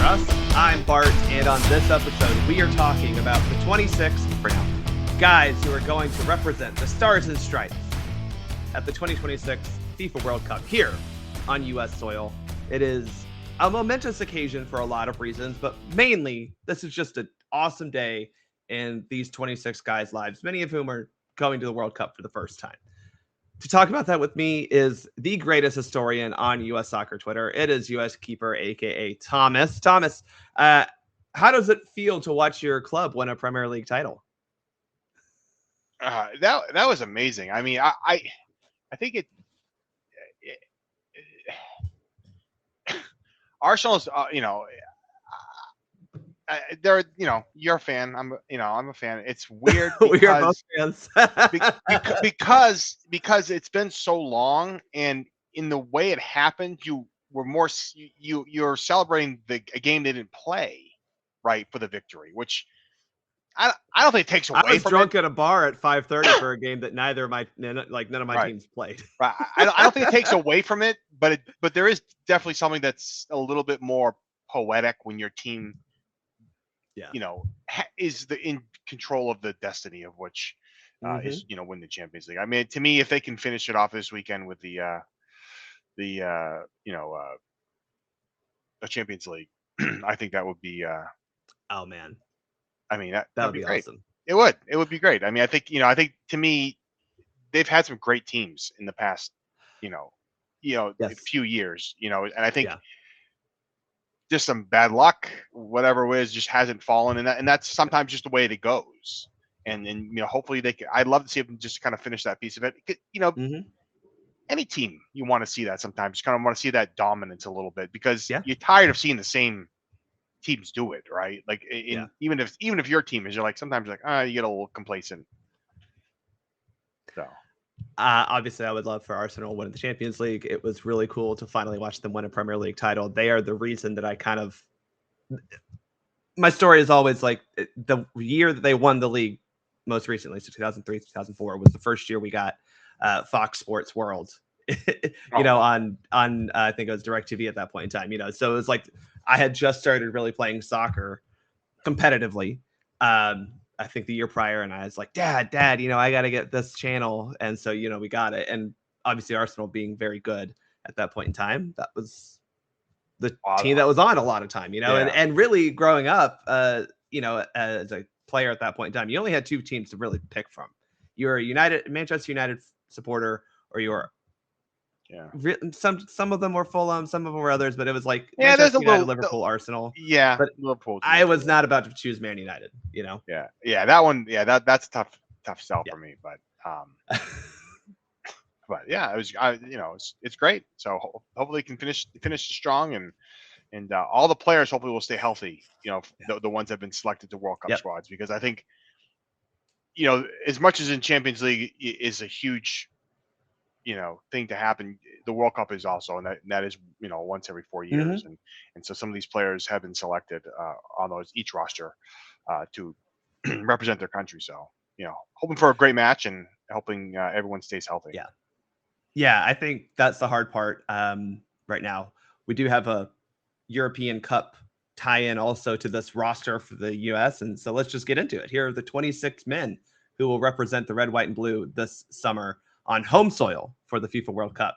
us. I'm Bart, and on this episode, we are talking about the 26 guys who are going to represent the Stars and Stripes at the 2026 FIFA World Cup here on U.S. soil. It is a momentous occasion for a lot of reasons, but mainly this is just an awesome day in these 26 guys' lives, many of whom are going to the World Cup for the first time. To talk about that with me is the greatest historian on U.S. soccer Twitter. It is U.S. Keeper, a.k.a. Thomas. Thomas, how does it feel to watch your club win a Premier League title? That was amazing. I mean, I think Arsenal's, they're, you're a fan. I'm a fan. It's weird We are both fans. because it's been so long, and in the way it happened, you're celebrating a game they didn't play, right, for the victory, which I don't think it takes away from it. I was drunk at a bar at 5:30 for a game that none of my teams played. Right. I don't think it takes away from it, but there is definitely something that's a little bit more poetic when your team, is in control of the destiny of which is win the Champions League. I mean, to me, if they can finish it off this weekend with the Champions League, I think that would be. Oh man. I mean, that would be be great. Awesome. It would be great. I mean, I think to me, they've had some great teams in the past, a few years, and I think just some bad luck, whatever it is, just hasn't fallen, and that's sometimes just the way it goes. And hopefully they can. I'd love to see them just kind of finish that piece of it. Any team you want to see that sometimes, kind of want to see that dominance a little bit because you're tired of seeing the same teams do it, right? Like even if your team is, you're like sometimes you're like, you get a little complacent. So obviously I would love for Arsenal to win the Champions League. It was really cool to finally watch them win a Premier League title. They are the reason that my story is always like the year that they won the league most recently, so 2003, 2004 was the first year we got Fox Sports World, on I think it was DirecTV at that point in time, so it was like I had just started really playing soccer competitively. I think the year prior, and I was like, Dad, I got to get this channel. And so, we got it. And obviously Arsenal being very good at that point in time, that was the team that was on a lot of time, and really growing up, as a player at that point in time, you only had two teams to really pick from. You're a Manchester United supporter, or you're some of them were Fulham, some of them were others, but it was like Manchester United, Liverpool, Arsenal. Yeah, but Liverpool. I was not about to choose Man United. Yeah, that one. Yeah, that's tough sell for me. But but yeah, it was. It's great. So hopefully, can finish strong, and all the players hopefully will stay healthy. The ones that have been selected to World Cup squads, because I think as much as in Champions League is a huge thing to happen, the World Cup is also, and that is once every 4 years, and so some of these players have been selected on each roster to represent their country. So hoping for a great match and hoping everyone stays healthy. Yeah, I think that's the hard part right now. We do have a European Cup tie-in also to this roster for the U.S., and so let's just get into it. Here are the 26 men who will represent the red, white, and blue this summer on home soil for the FIFA World Cup.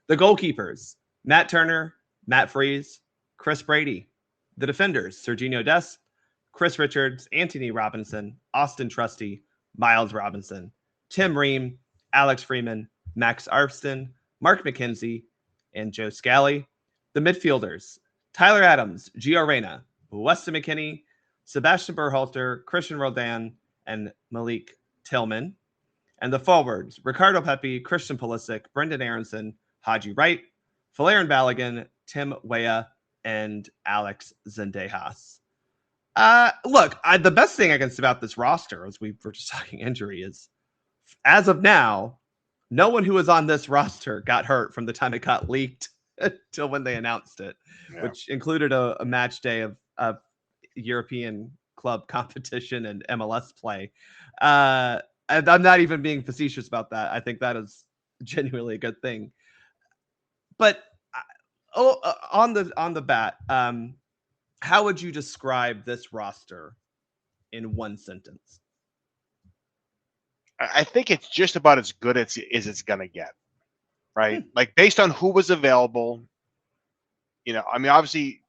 The goalkeepers, Matt Turner, Matt Freese, Chris Brady. The defenders, Serginho Dest, Chris Richards, Anthony Robinson, Austin Trusty, Miles Robinson, Tim Ream, Alex Freeman, Max Arfston, Mark McKenzie, and Joe Scally. The midfielders, Tyler Adams, Gio Reyna, Weston McKennie, Sebastian Berhalter, Christian Roldan, and Malik Tillman. And the forwards, Ricardo Pepi, Christian Pulisic, Brendan Aronson, Haji Wright, Valerian Balogun, Tim Weah, and Alex Zendejas. Look, the best thing I can say about this roster, as we were just talking injury, is as of now, no one who was on this roster got hurt from the time it got leaked till when they announced it, which included a match day of European club competition and MLS play. And I'm not even being facetious about that. I think that is genuinely a good thing. But on the bat, how would you describe this roster in one sentence? I think it's just about as good as it's gonna get, right? Like based on who was available. I mean, obviously,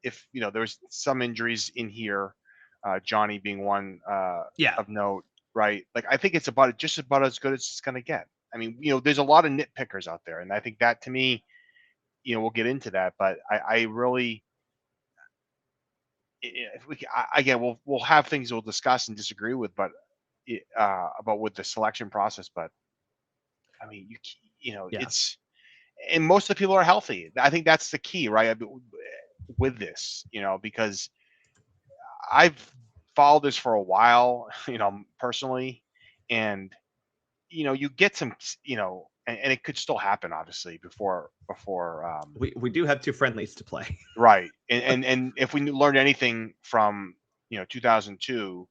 if there's some injuries in here, Johnny being one of note, right? Like I think it's just about as good as it's gonna get. I mean, there's a lot of nitpickers out there, and I think that to me, we'll get into that, but I really, if we again, we'll have things we'll discuss and disagree with, but about with the selection process, but I mean, it's, and most of the people are healthy. I think that's the key, right? With this, because I've followed this for a while, personally, and you get some, and it could still happen, obviously, before. We do have 2 friendlies to play, right? And if we learned anything from 2002,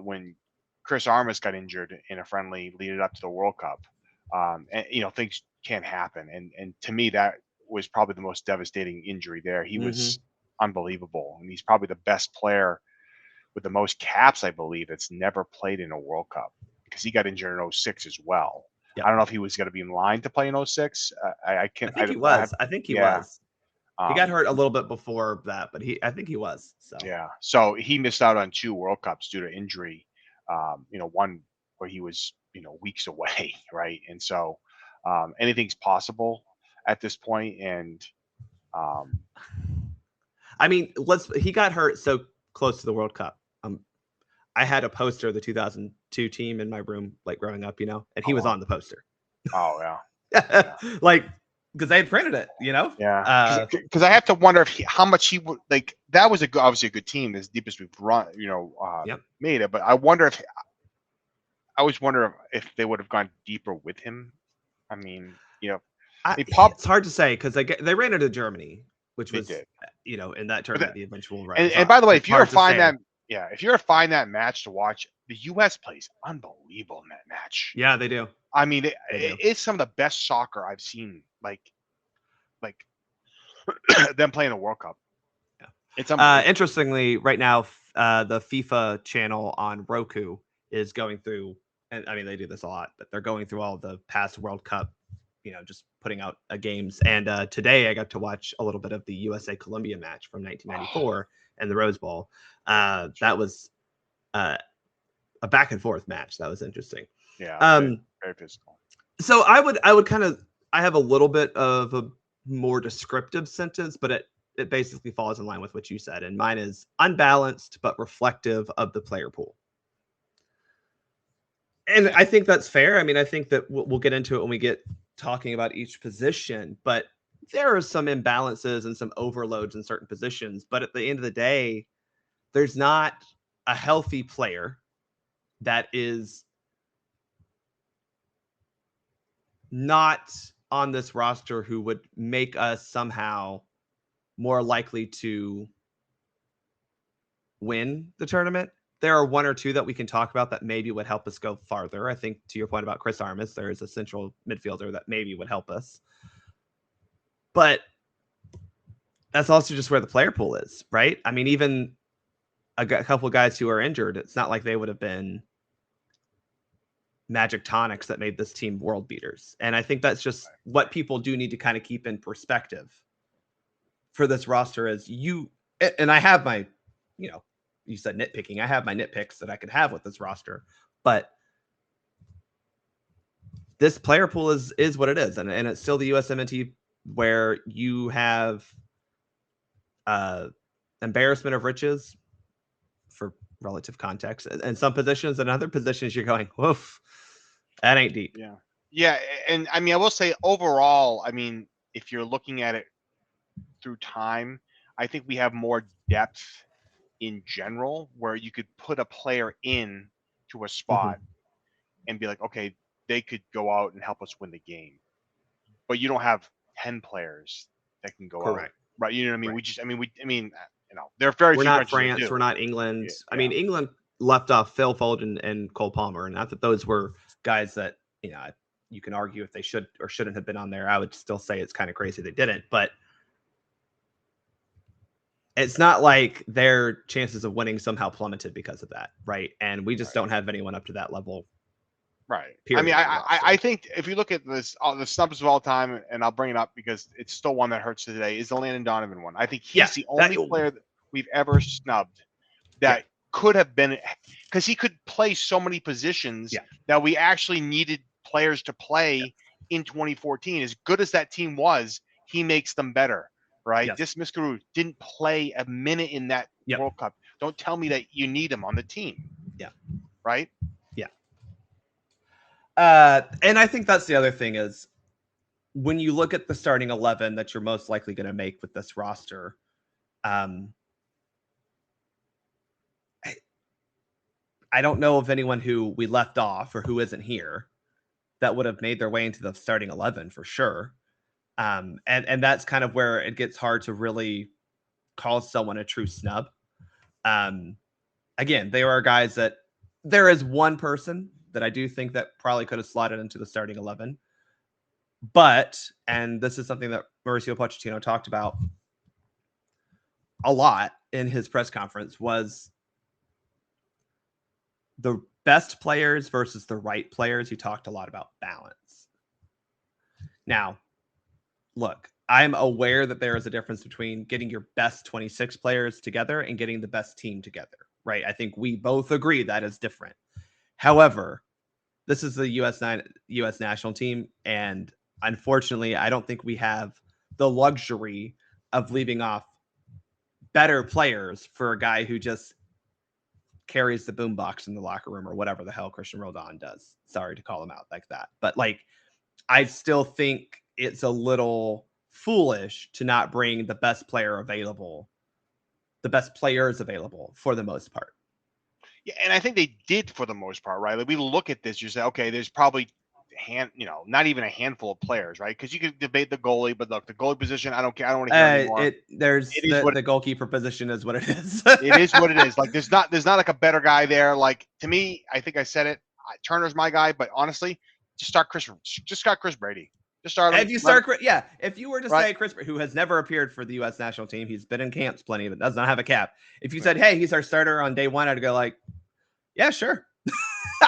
when Chris Armas got injured in a friendly leading up to the World Cup, and things can happen, and to me that was probably the most devastating injury there. He was unbelievable, and he's probably the best player with the most caps, I believe, that's never played in a World Cup, because he got injured in 06 as well. I don't know if he was going to be in line to play in 06. I can't. I think he was. I think he was. He got hurt a little bit before that, but I think he was. So yeah. So he missed out on 2 World Cups due to injury. One where he was weeks away, right? And so anything's possible at this point. And I mean, he got hurt so close to the World Cup. I had a poster of the 2002 team in my room, like growing up, and he was on the poster. Oh yeah. Like, because they had printed it, Yeah. Because I have to wonder how much he would like. That was obviously a good team, as deep as we've run, made it. But I always wonder if they would have gone deeper with him. I mean, it's hard to say, because they ran into Germany, which was, in that tournament, the eventual run. And by the way, if you're to find that match to watch, the U.S. plays unbelievable in that match. Yeah, they do. I mean, it's some of the best soccer I've seen. Like them playing a World Cup. Yeah, it's unbelievable. Interestingly, right now, the FIFA channel on Roku is going through, and I mean they do this a lot, but they're going through all the past World Cup, just putting out games. And today I got to watch a little bit of the USA Colombia match from 1994 and the Rose Bowl. That was a back and forth match. That was interesting. Yeah, very physical. So I would kind of, I have a little bit of a more descriptive sentence, but it basically falls in line with what you said. And mine is unbalanced, but reflective of the player pool. And I think that's fair. I mean, I think that we'll get into it when we get talking about each position, but there are some imbalances and some overloads in certain positions. But at the end of the day, there's not a healthy player that is not on this roster who would make us somehow more likely to win the tournament. There are 1 or 2 that we can talk about that maybe would help us go farther. I think, to your point about Chris Armas, there is a central midfielder that maybe would help us. But that's also just where the player pool is, right? I mean, even a couple of guys who are injured, it's not like they would have been magic tonics that made this team world beaters. And I think that's just what people do need to kind of keep in perspective for this roster. As and I have my, you said nitpicking. I have my nitpicks that I could have with this roster, but this player pool is what it is. And it's still the USMNT, where you have embarrassment of riches for relative context in some positions, and other positions you're going, woof, that ain't deep. Yeah. And I mean, I will say overall, I mean, if you're looking at it through time, I think we have more depth in general, where you could put a player in to a spot and be like, okay, they could go out and help us win the game. But you don't have 10 players that can go out, right? You know what I mean? Right. There are very few. We're not France. We're not England. Yeah. I mean, England left off Phil Foden and Cole Palmer, and not that those were guys that you can argue if they should or shouldn't have been on there. I would still say it's kind of crazy they didn't. But it's not like their chances of winning somehow plummeted because of that, right? And we just don't have anyone up to that level. Right. Period. I think if you look at this, the snubs of all time, and I'll bring it up because it's still one that hurts today, is the Landon Donovan one. I think he's the only player that we've ever snubbed that could have been, because he could play so many positions that we actually needed players to play in 2014. As good as that team was, he makes them better, right? This Miskaru didn't play a minute in that World Cup. Don't tell me that you need him on the team. Yeah. Right? Yeah. And I think that's the other thing is when you look at the starting 11 that you're most likely going to make with this roster, I don't know of anyone who we left off or who isn't here that would have made their way into the starting 11 for sure. And that's kind of where it gets hard to really call someone a true snub. Again, there are guys that there is one person that I do think that probably could have slotted into the starting 11. But, and this is something that Mauricio Pochettino talked about a lot in his press conference, was the best players versus the right players. He talked a lot about balance. Now, look, I'm aware that there is a difference between getting your best 26 players together and getting the best team together, right? I think we both agree that is different. However, this is the US national team, and unfortunately, I don't think we have the luxury of leaving off better players for a guy who just carries the boombox in the locker room or whatever the hell Christian Roldan does. Sorry to call him out like that. But like, I still think it's a little foolish to not bring the best player available, the best players available for the most part. Yeah, and I think they did for the most part, right? Like we look at this, you say, okay, there's probably not even a handful of players, right? Because you could debate the goalie, but look, the goalie position, I don't care. I don't want to hear anymore. The goalkeeper position is what it is. It is what it is. Like there's not like a better guy there. Like to me, I think I said it. Turner's my guy, but honestly, just start Chris Brady. Just start him. If you were to say Chris, who has never appeared for the U.S. national team, he's been in camps plenty, but does not have a cap. If you said, "Hey, he's our starter on day one," I'd go like, "Yeah, sure."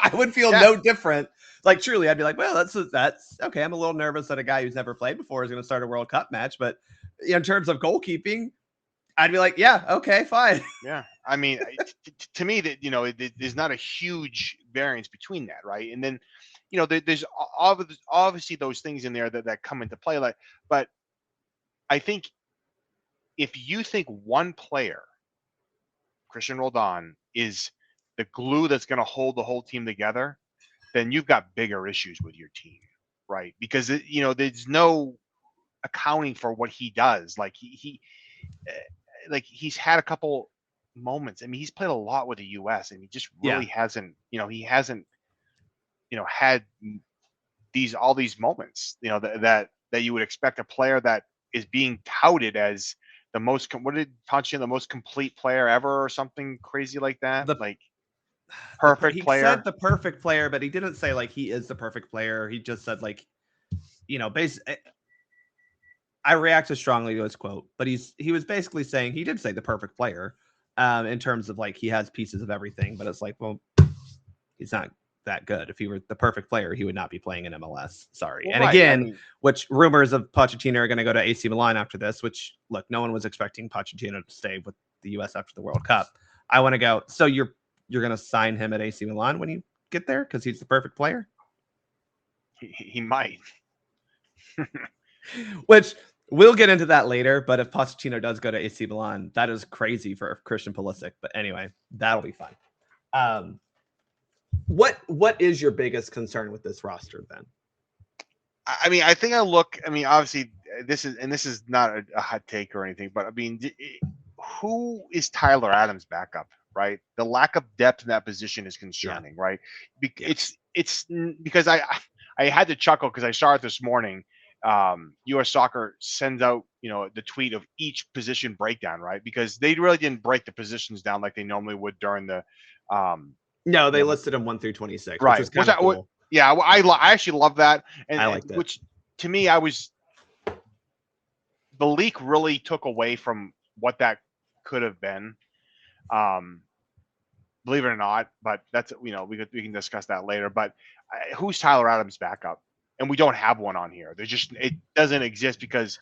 I would feel no different. Like truly, I'd be like, "Well, that's okay." I'm a little nervous that a guy who's never played before is going to start a World Cup match, but in terms of goalkeeping, I'd be like, "Yeah, okay, fine." Yeah, I mean, to me, that there's not a huge variance between that, right? And then, there's obviously those things in there that come into play. Like, but I think if you think one player, Christian Roldan, is the glue that's going to hold the whole team together, then you've got bigger issues with your team, right? Because there's no accounting for what he does. Like he's had a couple moments. I mean, he's played a lot with the U.S. and he just really hasn't. He hasn't. Had all these moments. That you would expect a player that is being touted as the most. What did Pochettino, the most complete player ever, or something crazy like that? Perfect player. He said the perfect player, but he didn't say like he is the perfect player. He just said like, I reacted strongly to his quote, but he was basically saying he did say the perfect player, in terms of like he has pieces of everything, but it's like, well, he's not that good. If he were the perfect player, he would not be playing in MLS. Sorry. Well, and again, which rumors of Pochettino are going to go to AC Milan after this, which look, no one was expecting Pochettino to stay with the US after the World Cup. I want to go. So you're going to sign him at AC Milan when you get there because he's the perfect player? He might. Which we'll get into that later, but if Pochettino does go to AC Milan, that is crazy for Christian Pulisic. But anyway, that'll be fun. What is your biggest concern with this roster then? I mean, obviously this is not a hot take or anything, but I mean, who is Tyler Adams' backup, right? The lack of depth in that position is concerning, right? It's because I had to chuckle because I saw it this morning. US Soccer sends out, the tweet of each position breakdown, right? Because they really didn't break the positions down like they normally would during the No, they listed them 1 through 26, right? Which is kind of cool. Yeah, I actually love that, and I liked it. Which to me, the leak really took away from what that could have been. Believe it or not, but that's, we can discuss that later. But who's Tyler Adams' backup? And we don't have one on here. It doesn't exist because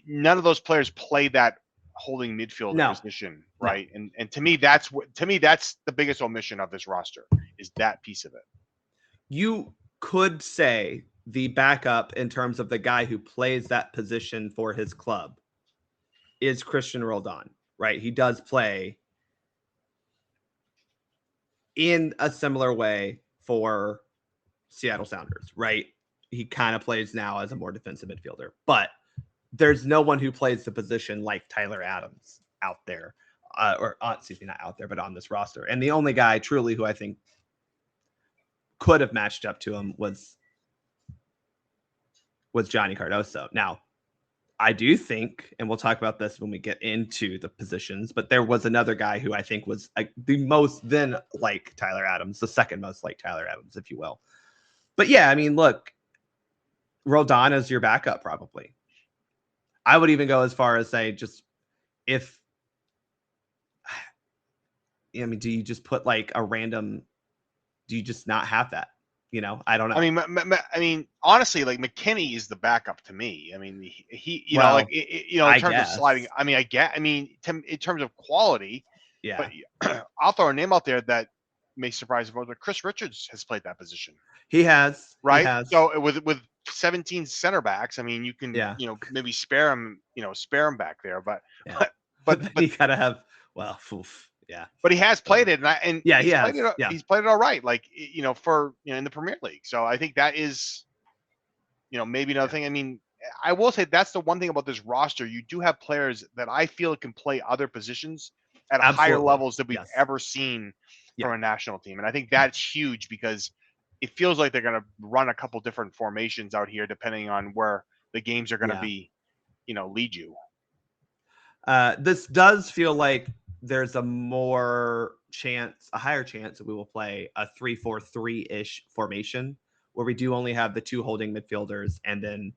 none of those players play that holding midfield position, right? No. And to me, that's the biggest omission of this roster, is that piece of it. You could say the backup in terms of the guy who plays that position for his club is Christian Roldan, right? He does play in a similar way for Seattle Sounders, right? He kind of plays now as a more defensive midfielder, but there's no one who plays the position like Tyler Adams out there, excuse me, not out there, but on this roster. And the only guy truly who I think could have matched up to him was Johnny Cardoso. Now, I do think, and we'll talk about this when we get into the positions, but there was another guy who I think was the most then like Tyler Adams, the second most like Tyler Adams, if you will. But yeah, I mean, look, Roldan is your backup probably. I would even go as far as say, just if, I mean, do you just put like a random, do you just not have that? I don't know. I mean, honestly, like McKinney is the backup to me. I mean, he in terms of sliding. I mean, in terms of quality. Yeah. But I'll throw a name out there that may surprise you, but Chris Richards has played that position. He has, right? He has. So with 17 center backs, I mean, you can, maybe spare him back there, but you gotta have. Well, oof. Yeah, but he has played it, he's played it all right, like for in the Premier League. So I think that is, maybe another thing. I mean, I will say that's the one thing about this roster. You do have players that I feel can play other positions at higher levels than we've ever seen from a national team, and I think that's huge because it feels like they're going to run a couple different formations out here depending on where the games are going to be, lead you. This does feel like there's a higher chance that we will play a 3-4-3-ish formation where we do only have the two holding midfielders and then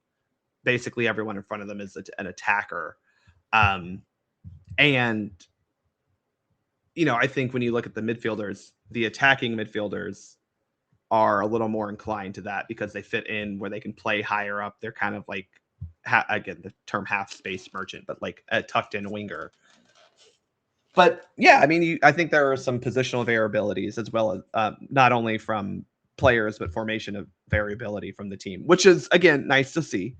basically everyone in front of them is an attacker. And, I think when you look at the midfielders, the attacking midfielders are a little more inclined to that because they fit in where they can play higher up. They're kind of like, again, the term half space merchant, but like a tucked in winger. But yeah, I mean, I think there are some positional variabilities as well as not only from players, but formation of variability from the team, which is, again, nice to see.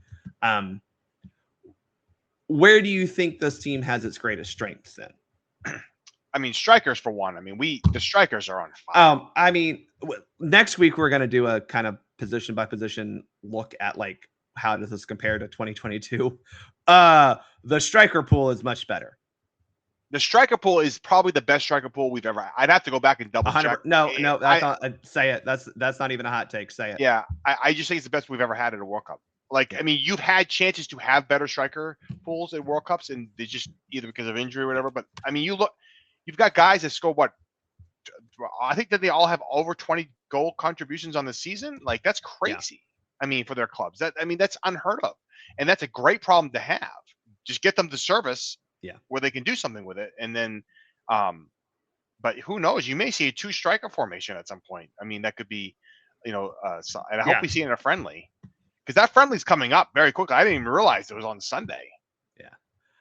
Where do you think this team has its greatest strengths then? I mean, strikers for one. I mean, the strikers are on fire. I mean, next week we're going to do a kind of position by position look at like how does this compare to 2022. The striker pool is much better. The striker pool is probably the best striker pool we've ever had. I'd have to go back and double check. No, that's not. Say it. That's not even a hot take. Say it. Yeah, I just think it's the best we've ever had at a World Cup. Like, I mean, you've had chances to have better striker pools at World Cups, and they just either because of injury or whatever. But I mean, you've got guys that score what? I think that they all have over 20 goal contributions on the season. Like, that's crazy. Yeah. I mean, for their clubs, that's unheard of, and that's a great problem to have. Just get them to service. Yeah, where they can do something with it, and then, but who knows? You may see a 2 striker formation at some point. I mean, that could be, and I hope we see it in a friendly, because that friendly's coming up very quickly. I didn't even realize it was on Sunday. Yeah,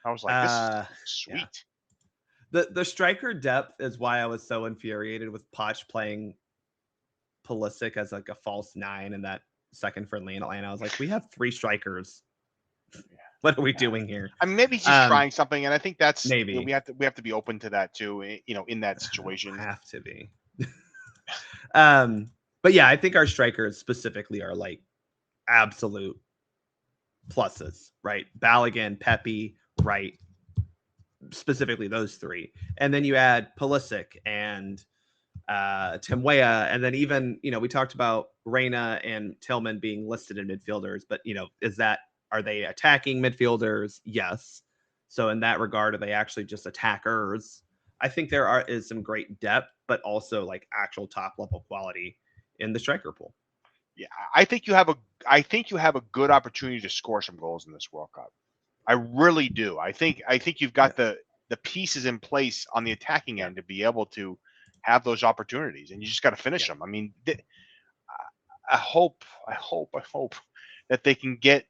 I was like, this is sweet. Yeah. The striker depth is why I was so infuriated with Poch playing Pulisic as like a false 9 in that second friendly in Atlanta. I was like, we have 3 strikers. What are we doing here? I mean, maybe he's just trying something, and I think that's maybe we have to be open to that too. In that situation, have to be. But yeah, I think our strikers specifically are like absolute pluses, right? Balogun, Pepe, right? Specifically those 3, and then you add Pulisic and Tim Weah, and then even we talked about Reyna and Tillman being listed in midfielders, but are they attacking midfielders? Yes. So in that regard, are they actually just attackers? I think there is some great depth, but also like actual top level quality in the striker pool. Yeah, I think you have a good opportunity to score some goals in this World Cup. I really do. I think you've got the pieces in place on the attacking end to be able to have those opportunities, and you just got to finish them. I mean, I hope that they can get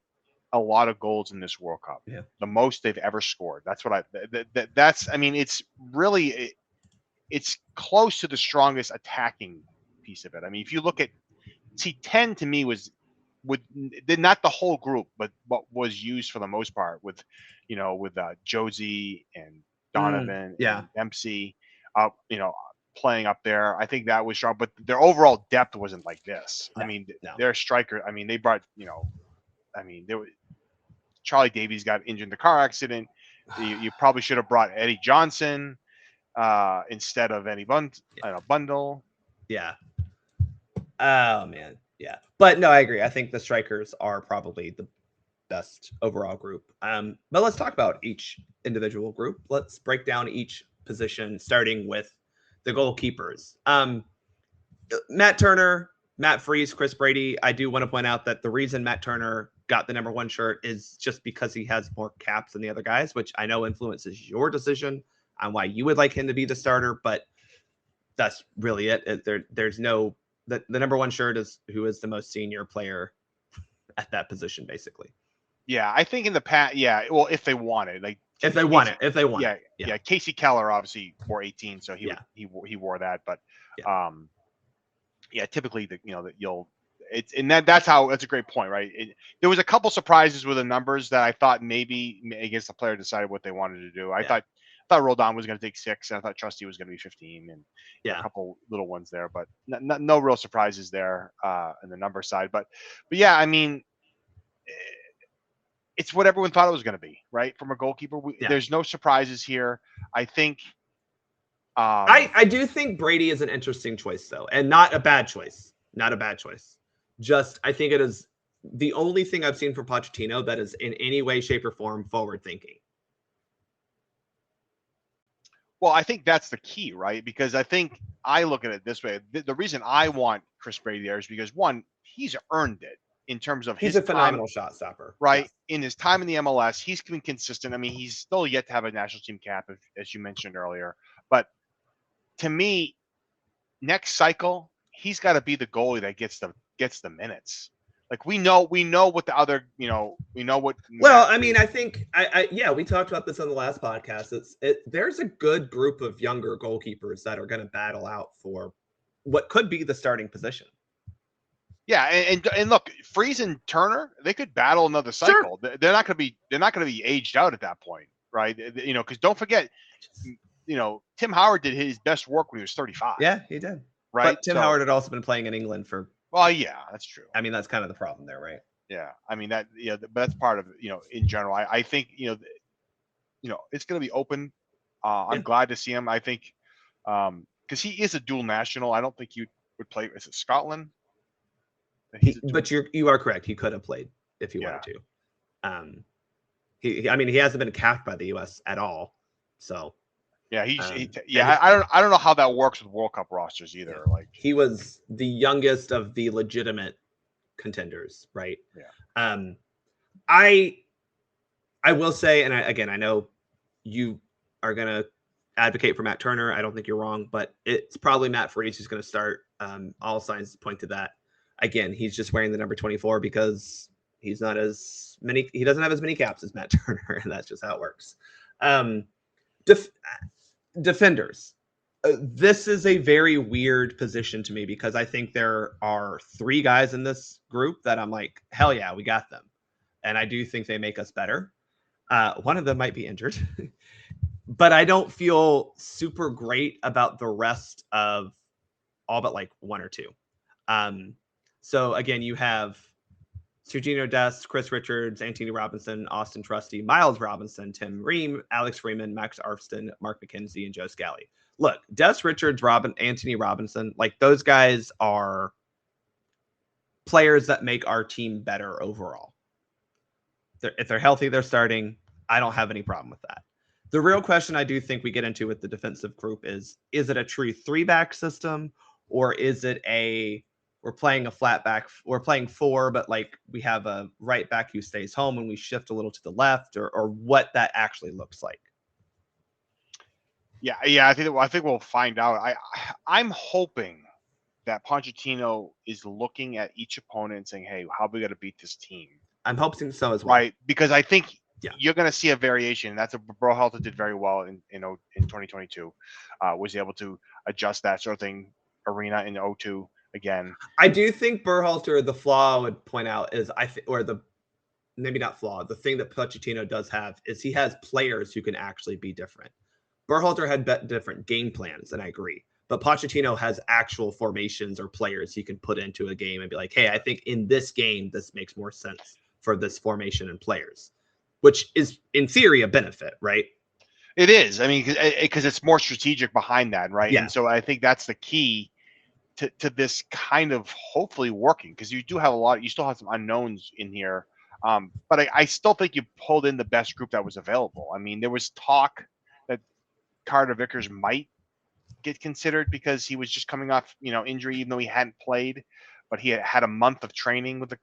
a lot of goals in this World Cup. Yeah. The most they've ever scored. That's what that's. I mean, it's really it's close to the strongest attacking piece of it. I mean, if you look at 10 to me was not the whole group, but what was used for the most part with Josie and Donovan yeah. and Dempsey, playing up there. I think that was strong, but their overall depth wasn't like this. No, I mean, no. their striker. I mean, they brought Charlie Davies got injured in the car accident. You probably should have brought Eddie Johnson instead of any Bundle. Yeah. Oh man. Yeah. But no, I agree. I think the strikers are probably the best overall group. But let's talk about each individual group. Let's break down each position, starting with the goalkeepers. Matt Turner, Matt Freese, Chris Brady. I do want to point out that the reason Matt Turner got the number 1 shirt is just because he has more caps than the other guys, which I know influences your decision on why you would like him to be the starter, but that's really it. There's no the number 1 shirt is who is the most senior player at that position, basically. Yeah, I think in the past, well, if they wanted, like if they want it. Yeah. Casey Keller obviously wore 18, so he wore that, but typically that's a great point, right? There was a couple surprises with the numbers that I thought maybe I guess the player decided what they wanted to do. I thought Roldan was going to take 6, and I thought Trusty was going to be 15, and a couple little ones there, but no real surprises there in the number side. But yeah, I mean, it's what everyone thought it was going to be, right? From a goalkeeper, there's no surprises here. I think. I do think Brady is an interesting choice, though, and not a bad choice. Not a bad choice. Just I think it is the only thing I've seen from Pochettino that is in any way, shape, or form forward thinking. Well, I think that's the key, right? Because I think I look at it this way. The reason I want Chris Brady there is because, one, he's earned it in terms of he's a phenomenal shot stopper. Right. Yes. In his time in the MLS, he's been consistent. I mean, he's still yet to have a national team cap, as you mentioned earlier. But to me, next cycle, he's got to be the goalie that gets the minutes. Like we know what the other, we know what. Well, I mean, I think we talked about this on the last podcast. There's a good group of younger goalkeepers that are going to battle out for what could be the starting position. Yeah, and look, Freese and Turner, they could battle another cycle. Sure. They're not going to be aged out at that point, right? Because don't forget, Tim Howard did his best work when he was 35. Yeah, he did. Right. But Tim Howard had also been playing in England for. Well, yeah, that's true. I mean, that's kind of the problem there, right? Yeah, I mean but that's part of in general. I think it's going to be open. I'm glad to see him. I think because he is a dual national. I don't think he would play. Is it Scotland? But you are correct. He could have played if he wanted to. He hasn't been capped by the U.S. at all. So yeah, I don't know how that works with World Cup rosters either. Yeah. Like he was the youngest of the legitimate contenders, right? Yeah. I will say, and I know you are gonna advocate for Matt Turner. I don't think you're wrong, but it's probably Matt Freese who's going to start. All signs point to that. Again, he's just wearing the number 24 because he doesn't have as many caps as Matt Turner, and that's just how it works. Defenders. This is a very weird position to me because I think there are 3 guys in this group that I'm like, hell yeah, we got them. And I do think they make us better. One of them might be injured, but I don't feel super great about the rest of all but like 1 or 2. So again, you have Sergiño Dest, Chris Richards, Anthony Robinson, Austin Trusty, Miles Robinson, Tim Ream, Alex Freeman, Max Arfston, Mark McKenzie, and Joe Scally. Look, Dest, Richards, Anthony Robinson, like those guys are players that make our team better overall. If they're healthy, they're starting. I don't have any problem with that. The real question I do think we get into with the defensive group is it a true 3-back system, or is it we're playing a flat back, we're playing 4, but like we have a right back who stays home and we shift a little to the left, or what that actually looks like? Yeah. I think we'll find out. I'm hoping that Pochettino is looking at each opponent and saying, "Hey, how are we going to beat this team?" I'm hoping so as well. Right, because I think Yeah. you're going to see a variation. That's what Berhalter did very well in 2022. Was able to adjust that sort of thing. Arena in 02 again. I do think Berhalter, the flaw I would point out is or the maybe not flaw. The thing that Pochettino does have is he has players who can actually be different. Berhalter had different game plans, and I agree. But Pochettino has actual formations or players he can put into a game and be like, hey, I think in this game, this makes more sense for this formation and players, which is in theory a benefit, right? It is. I mean, because it's more strategic behind that, right? Yeah. And so I think that's the key to this kind of hopefully working, because you do have you still have some unknowns in here. But I still think you pulled in the best group that was available. I mean, there was talk that Carter Vickers might get considered because he was just coming off, injury, even though he hadn't played, but he had a month of training with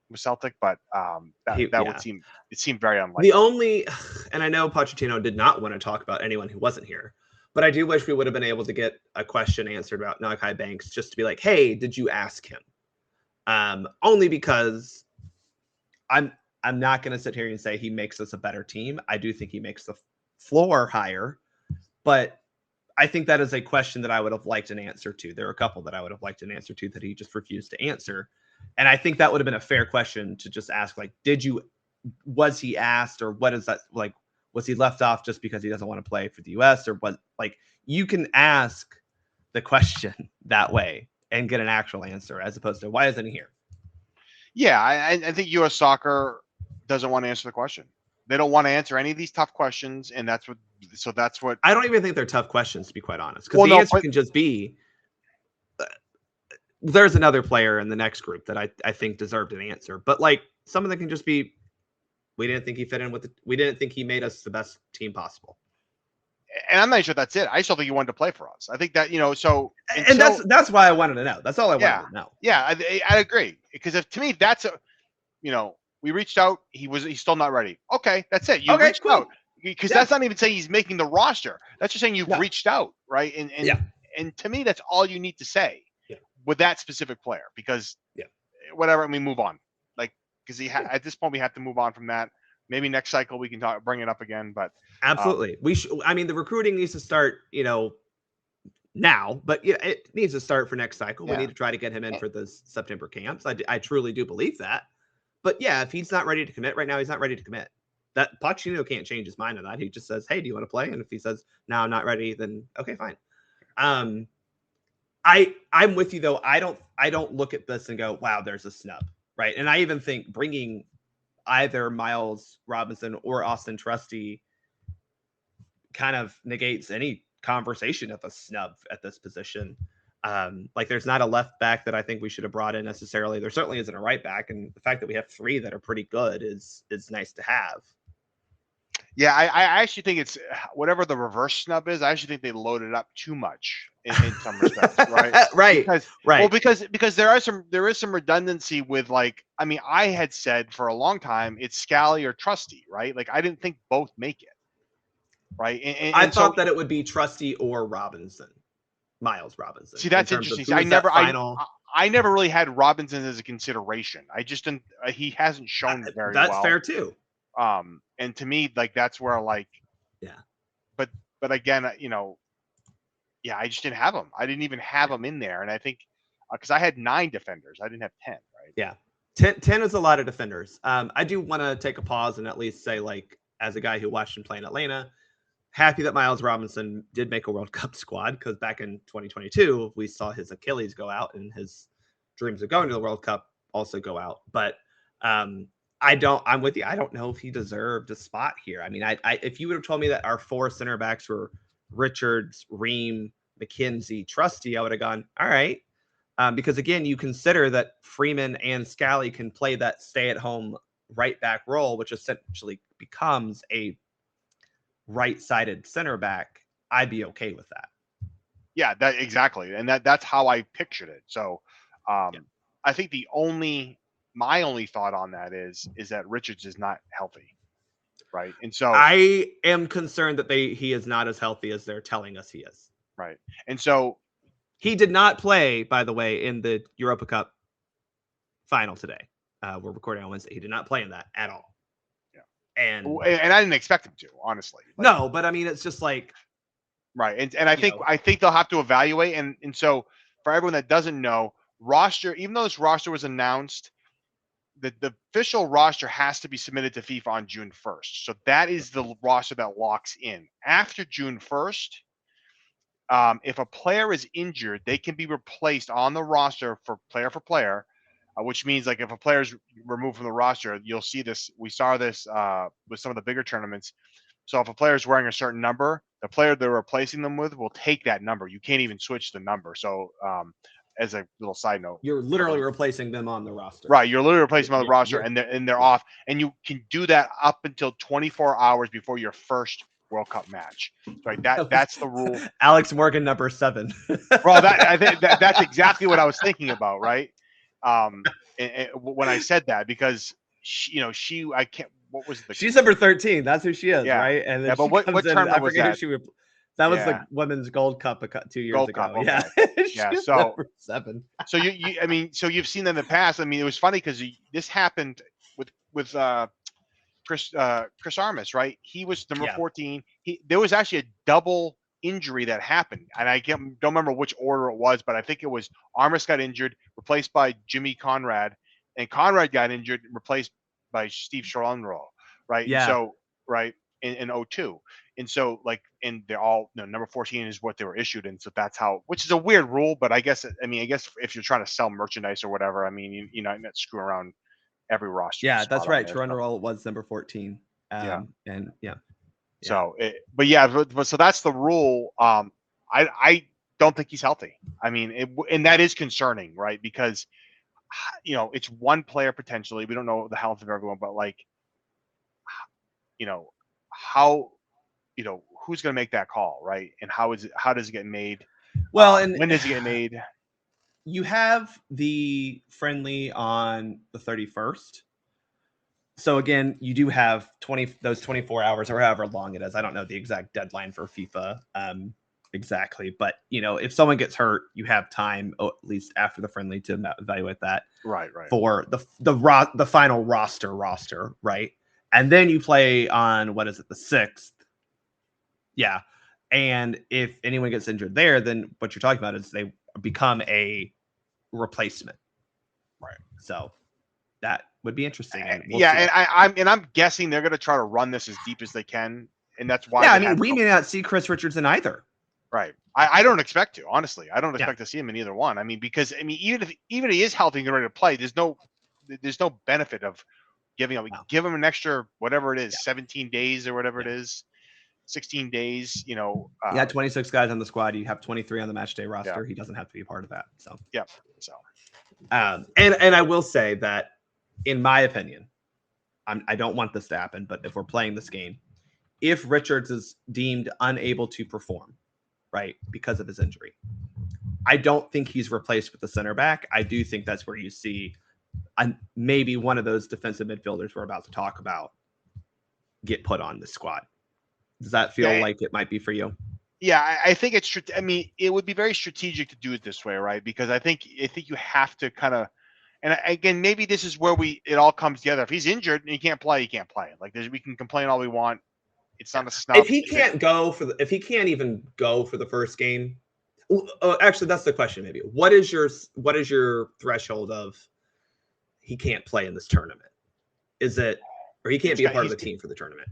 with Celtic. But that would seem very unlikely. The only, and I know Pochettino did not want to talk about anyone who wasn't here, but I do wish we would have been able to get a question answered about Malachi Banks, just to be like, hey, did you ask him? Only because I'm not going to sit here and say he makes us a better team. I do think he makes the floor higher, but I think that is a question that I would have liked an answer to. There are a couple that I would have liked an answer to that he just refused to answer. And I think that would have been a fair question to just ask, like, was he asked, or what is that, like, was he left off just because he doesn't want to play for the US, or what? Like, you can ask the question that way and get an actual answer, as opposed to why isn't he here? Yeah, I think U.S. Soccer doesn't want to answer the question. They don't want to answer any of these tough questions, and that's what. I don't even think they're tough questions, to be quite honest, because the answer can just be there's another player in the next group that I think deserved an answer, but like some of them can just be we didn't think he fit in we didn't think he made us the best team possible. And I'm not sure that's it. I still think he wanted to play for us. I think that, so. And that's why I wanted to know. That's all I wanted to know. Yeah, I agree. Because to me, that's we reached out. He's still not ready. Okay, that's it. You reached out. Because that's not even saying he's making the roster. That's just saying you've reached out, right? And to me, that's all you need to say with that specific player. Because whatever, we move on. Like, because at this point we have to move on from that. Maybe next cycle we can bring it up again. But absolutely, we should. I mean, the recruiting needs to start, now, but it needs to start for next cycle. We need to try to get him in for the September camps. I truly do believe that. But yeah, if he's not ready to commit right now, he's not ready to commit. That Pochettino can't change his mind on that. He just says, "Hey, do you want to play?" And if he says, "No, I'm not ready," then okay, fine. I'm with you though. I don't look at this and go, "Wow, there's a snub," right? And I even think bringing either Miles Robinson or Austin Trusty kind of negates any conversation of a snub at this position. Like there's not a left back that I think we should have brought in necessarily. There certainly isn't a right back, and the fact that we have three that are pretty good is nice to have. Yeah, I actually think it's whatever the reverse snub is. I actually think they loaded up too much in some respects, right? Right. Well, because there is some redundancy with, like, I mean, I had said for a long time it's Scally or Trusty, right? Like I didn't think both make it, right? And I thought that it would be Trusty or Robinson, Miles Robinson. See, that's interesting. I never really had Robinson as a consideration. I just didn't. He hasn't shown very well. That's fair too. And to me, like that's where, like, but again, I just didn't have him. I didn't even have him in there, and I think because I had 9 defenders, I didn't have 10, right? Yeah, 10 is a lot of defenders. I do want to take a pause and at least say, like, as a guy who watched him play in Atlanta, happy that Miles Robinson did make a World Cup squad, because back in 2022 we saw his Achilles go out and his dreams of going to the World Cup also go out. But I'm with you. I don't know if he deserved a spot here. I mean, if you would have told me that our 4 center backs were Richards, Ream, McKenzie, Trusty, I would have gone, all right. Because again, you consider that Freeman and Scally can play that stay-at-home right back role, which essentially becomes a right-sided center back. I'd be okay with that. Yeah, that exactly, and that's how I pictured it. So, I think my only thought on that is that Richards is not healthy. right? And so I am concerned that he is not as healthy as they're telling us he is. Right. And so he did not play, by the way, in the Europa Cup final today. We're recording on Wednesday. He did not play in that at all. Yeah. And I didn't expect him to, honestly. No, but I mean, it's just like, right. And I think they'll have to evaluate. And so for everyone that doesn't know, roster, even though this roster was announced, the official roster has to be submitted to FIFA on June 1st. So that is the roster that locks in. After June 1st, if a player is injured, they can be replaced on the roster for player, which means like if a player is removed from the roster, you'll see this. We saw this with some of the bigger tournaments. So if a player is wearing a certain number, the player they're replacing them with will take that number. You can't even switch the number. So as a little side note, you're literally replacing them on the roster. Right, you're literally replacing them on the roster, and they're off, and you can do that up until 24 hours before your first World Cup match. Right, that's the rule. Alex Morgan, number 7. Well, I think that's exactly what I was thinking about, right? And when I said that, because I can't. What was the? She's number 13. That's who she is, right? And then but what tournament was that? That was the Women's Gold Cup 2 years ago. Cup, okay. Yeah, So number 7. So I mean, so you've seen them in the past. I mean, it was funny because this happened with Chris Armas, right? He was number 14. There was actually a double injury that happened, and I don't remember which order it was, but I think it was Armas got injured, replaced by Jimmy Conrad, and Conrad got injured, replaced by Steve Sherlunro, right? Yeah. And so right in 02. And so, and they're all, number 14 is what they were issued. And so that's how, which is a weird rule, but I guess if you're trying to sell merchandise or whatever, I mean, you're not screwing around every roster. Yeah, that's right. Toronto was number 14. And So, so that's the rule. I don't think he's healthy. I mean, and that is concerning, right? Because, it's one player potentially. We don't know the health of everyone, but how, who's going to make that call, right? And how does it get made? Well, and when does it get made? You have the friendly on the 31st. So again, you do have those 24 hours or however long it is. I don't know the exact deadline for FIFA exactly, but if someone gets hurt, you have time at least after the friendly to evaluate that. Right. For the final roster, right? And then you play on the 6th. Yeah. And if anyone gets injured there, then what you're talking about is they become a replacement. Right. So that would be interesting. And I'm guessing they're going to try to run this as deep as they can. And that's why. Yeah. I mean, we may not see Chris Richardson either. Right. I don't expect to, honestly. I don't expect to see him in either one. I mean, because even if he is healthy and ready to play, there's no benefit of giving him give him an extra whatever it is, 17 days or whatever it is, 16 days. You had 26 guys on the squad. You have 23 on the match day roster. He doesn't have to be a part of that. So So and I will say that, in my opinion, I don't want this to happen, but if we're playing this game, if Richards is deemed unable to perform, right, because of his injury, I don't think he's replaced with the center back. I do think that's where you see maybe one of those defensive midfielders we're about to talk about get put on the squad. Does that feel like it might be for you? Yeah, I think it's. I mean, it would be very strategic to do it this way, right? Because I think you have to kind of, and again, maybe this is where it all comes together. If he's injured and he can't play, he can't play. Like we can complain all we want. It's not a snub. If he can't even go for the first game, actually, that's the question. Maybe what is your threshold of he can't play in this tournament? Is it, or he can't be a part of the team for the tournament?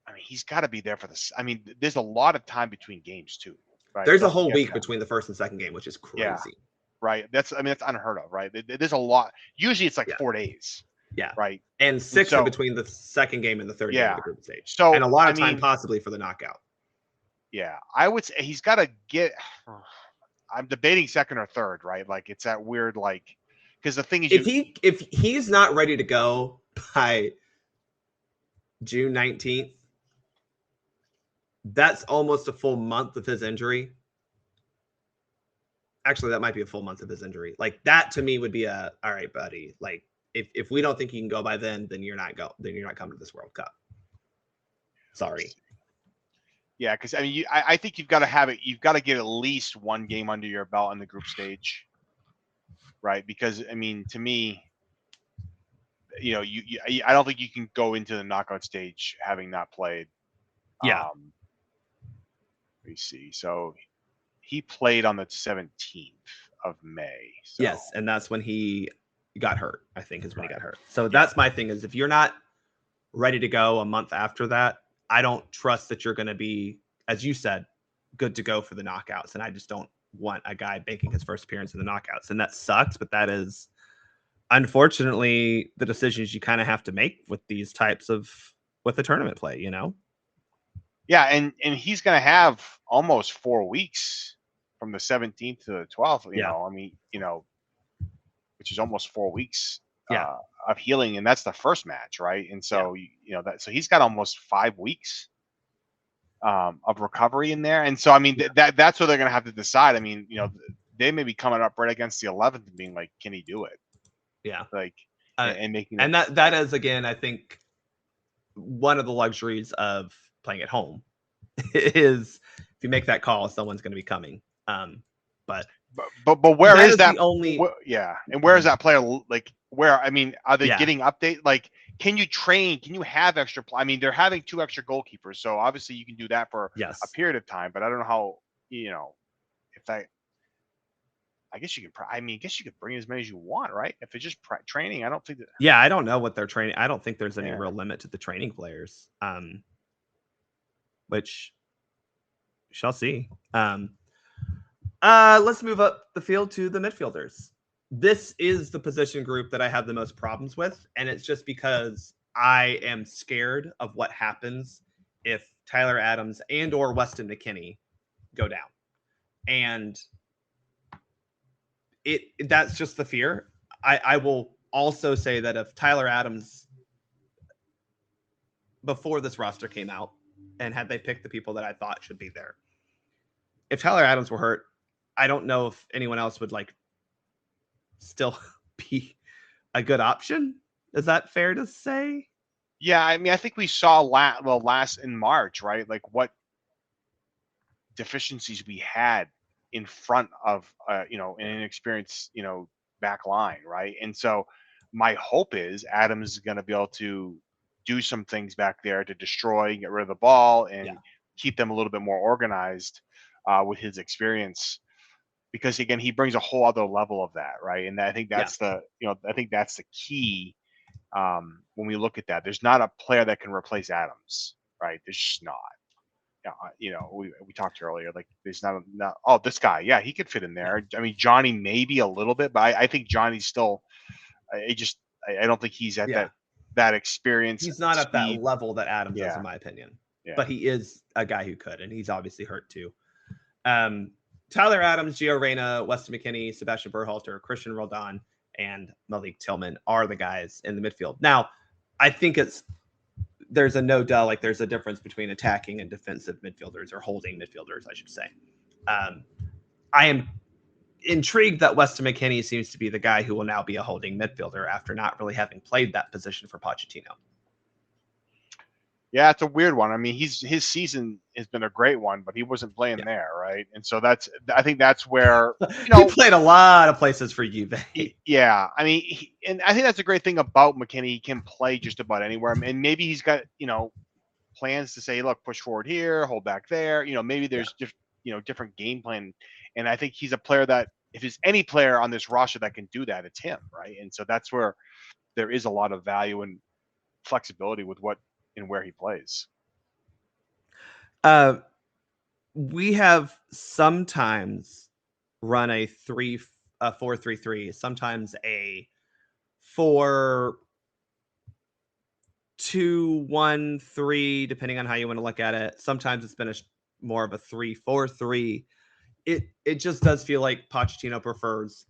I mean, he's got to be there for this. I mean, there's a lot of time between games too. Right? There's a whole week between the first and second game, which is crazy. Yeah, right. That's unheard of, right? There's a lot. Usually, it's like 4 days. Yeah. Right. And 6 in between the second game and the third game of the group stage. So and a lot of time possibly for the knockout. Yeah, I would say he's got to get. I'm debating second or third, right? Like it's that weird, because the thing is, if he's not ready to go by June 19th, that's almost a full month of his injury. Actually, that might be a full month of his injury. Like that to me would be all right, buddy. Like if we don't think you can go by then you're not coming to this World Cup. Sorry. Yeah, because I mean, I think you've got to have it. You've got to get at least one game under your belt on the group stage, right? Because I mean, to me, I don't think you can go into the knockout stage having not played. Yeah. Let me see. So he played on the 17th of May. So. Yes, and that's when he got hurt. I think is when he got hurt. So that's my thing is if you're not ready to go a month after that, I don't trust that you're going to be, as you said, good to go for the knockouts. And I just don't want a guy making his first appearance in the knockouts. And that sucks, but that is unfortunately the decisions you kind of have to make with these types of with the tournament play, Yeah, and he's going to have almost 4 weeks from the 17th to the 12th. I mean, which is almost 4 weeks. Of healing, and that's the first match, right? And so so he's got almost 5 weeks of recovery in there, and so I mean that's what they're going to have to decide. I mean, they may be coming up right against the 11th and being like, can he do it? Yeah, like and making and that is again, I think one of the luxuries of playing at home is if you make that call, someone's going to be coming. But where is that? Only and where is that player? Like, where? I mean, are they getting update? Like, can you train? Can you have extra? I mean, they're having 2 extra goalkeepers, so obviously you can do that for a period of time. But I don't know how. If that. I guess you could. I mean, I guess you could bring as many as you want, right? If it's just training, I don't think that. Yeah, I don't know what they're training. I don't think there's any real limit to the training players. Which shall see. Let's move up the field to the midfielders. This is the position group that I have the most problems with, and it's just because I am scared of what happens if Tyler Adams and or Weston McKennie go down. And that's just the fear. I will also say that if Tyler Adams, before this roster came out, and had they picked the people that I thought should be there, if Tyler Adams were hurt, I don't know if anyone else would still be a good option. Is that fair to say? Yeah, I mean, I think we saw last in March, right? Like what deficiencies we had in front of an inexperienced back line, right? And so my hope is Adams is going to be able to do some things back there to destroy, get rid of the ball, and keep them a little bit more organized with his experience. Because again, he brings a whole other level of that, right? And I think that's the key when we look at that. There's not a player that can replace Adams, right? There's just not. We talked earlier, like there's not this guy. Yeah, he could fit in there. I mean, Johnny maybe a little bit, but I think Johnny's still. I don't think he's at that experience. He's not at that level that Adams is, in my opinion. Yeah. But he is a guy who could, and he's obviously hurt too. Tyler Adams, Gio Reyna, Weston McKennie, Sebastian Berhalter, Christian Roldan, and Malik Tillman are the guys in the midfield. Now, I think there's a no doubt, there's a difference between attacking and defensive midfielders, or holding midfielders, I should say. I am intrigued that Weston McKennie seems to be the guy who will now be a holding midfielder after not really having played that position for Pochettino. Yeah, it's a weird one. I mean, his season has been a great one, but he wasn't playing there, right? And so I think that's where he played a lot of places for Juve. Yeah, I mean, and I think that's a great thing about McKennie. He can play just about anywhere, and maybe he's got plans to say, look, push forward here, hold back there. Maybe there's different game plan, and I think he's a player that if there's any player on this roster that can do that, it's him, right? And so that's where there is a lot of value and flexibility with what and where he plays. We have sometimes run a 4-3-3, sometimes a 4-2-1-3, depending on how you want to look at it. Sometimes it's been more of a 3-4-3. It just does feel like Pochettino prefers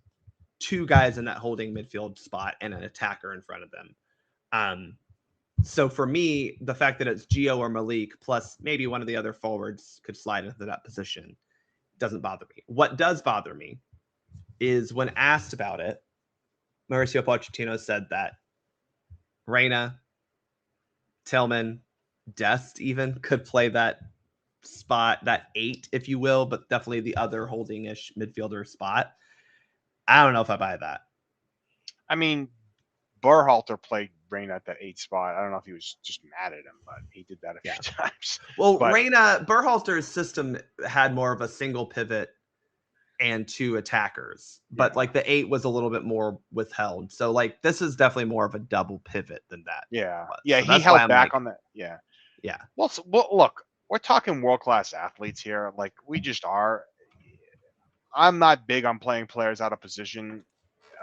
2 guys in that holding midfield spot and an attacker in front of them. So for me, the fact that it's Gio or Malik plus maybe one of the other forwards could slide into that position doesn't bother me. What does bother me is when asked about it, Mauricio Pochettino said that Reina, Tillman, Dest even could play that spot, that 8, if you will, but definitely the other holding-ish midfielder spot. I don't know if I buy that. I mean, Berhalter played Reina at that 8 spot. I don't know if he was just mad at him, but he did that a few times. Well, Reina, Berhalter's system had more of a single pivot and 2 attackers, but like the 8 was a little bit more withheld. So like this is definitely more of a double pivot than that. Yeah. was. Yeah, So he held back on that. Yeah. Yeah. Well, look, we're talking world-class athletes here. Like we just are. I'm not big on playing players out of position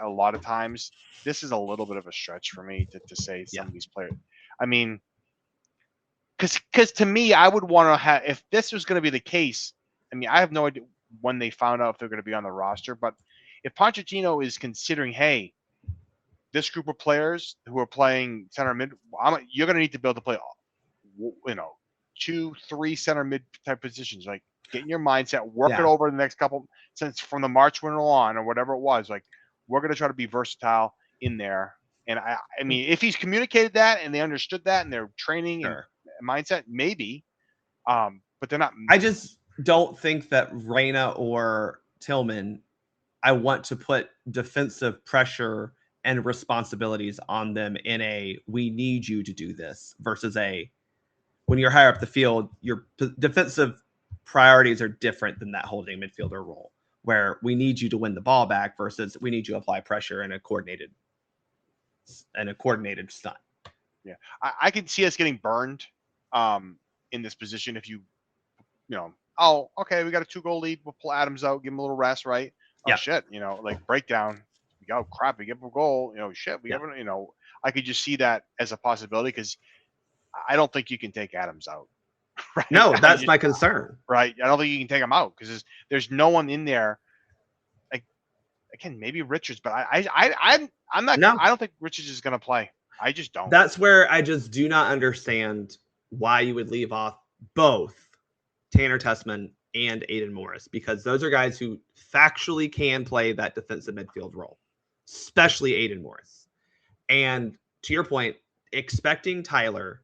a lot of times. This is a little bit of a stretch for me to say some of these players. I mean, because to me, I would want to have, if this was going to be the case, I mean, I have no idea when they found out if they're going to be on the roster, but if Pochettino is considering, hey, this group of players who are playing center mid, you're going to need to be able to play, 2, 3 center mid type positions. Like, get in your mindset, work it over the next couple, since from the March window on or whatever it was. Like, we're going to try to be versatile in there. And I mean, if he's communicated that and they understood that and they're training and mindset, maybe. But they're not. I just don't think that Reina or Tillman, I want to put defensive pressure and responsibilities on them in a we need you to do this versus a when you're higher up the field, your defensive priorities are different than that holding midfielder role where we need you to win the ball back versus we need you to apply pressure in a coordinated stunt. Yeah, I can see us getting burned in this position if you oh, okay, we got a 2-goal lead. We'll pull Adams out, give him a little rest, right? Oh, shit, like breakdown. Oh, crap, we give him a goal. Shit, we haven't, I could just see that as a possibility because I don't think you can take Adams out. Right? No, that's my concern. Right? I don't think you can take him out because there's no one in there. Like, again, maybe Richards, but I'm not. No. I don't think Richards is going to play. I just don't. That's where I just do not understand why you would leave off both Tanner Tessman and Aiden Morris, because those are guys who factually can play that defensive midfield role, especially Aiden Morris. And to your point, expecting Tyler,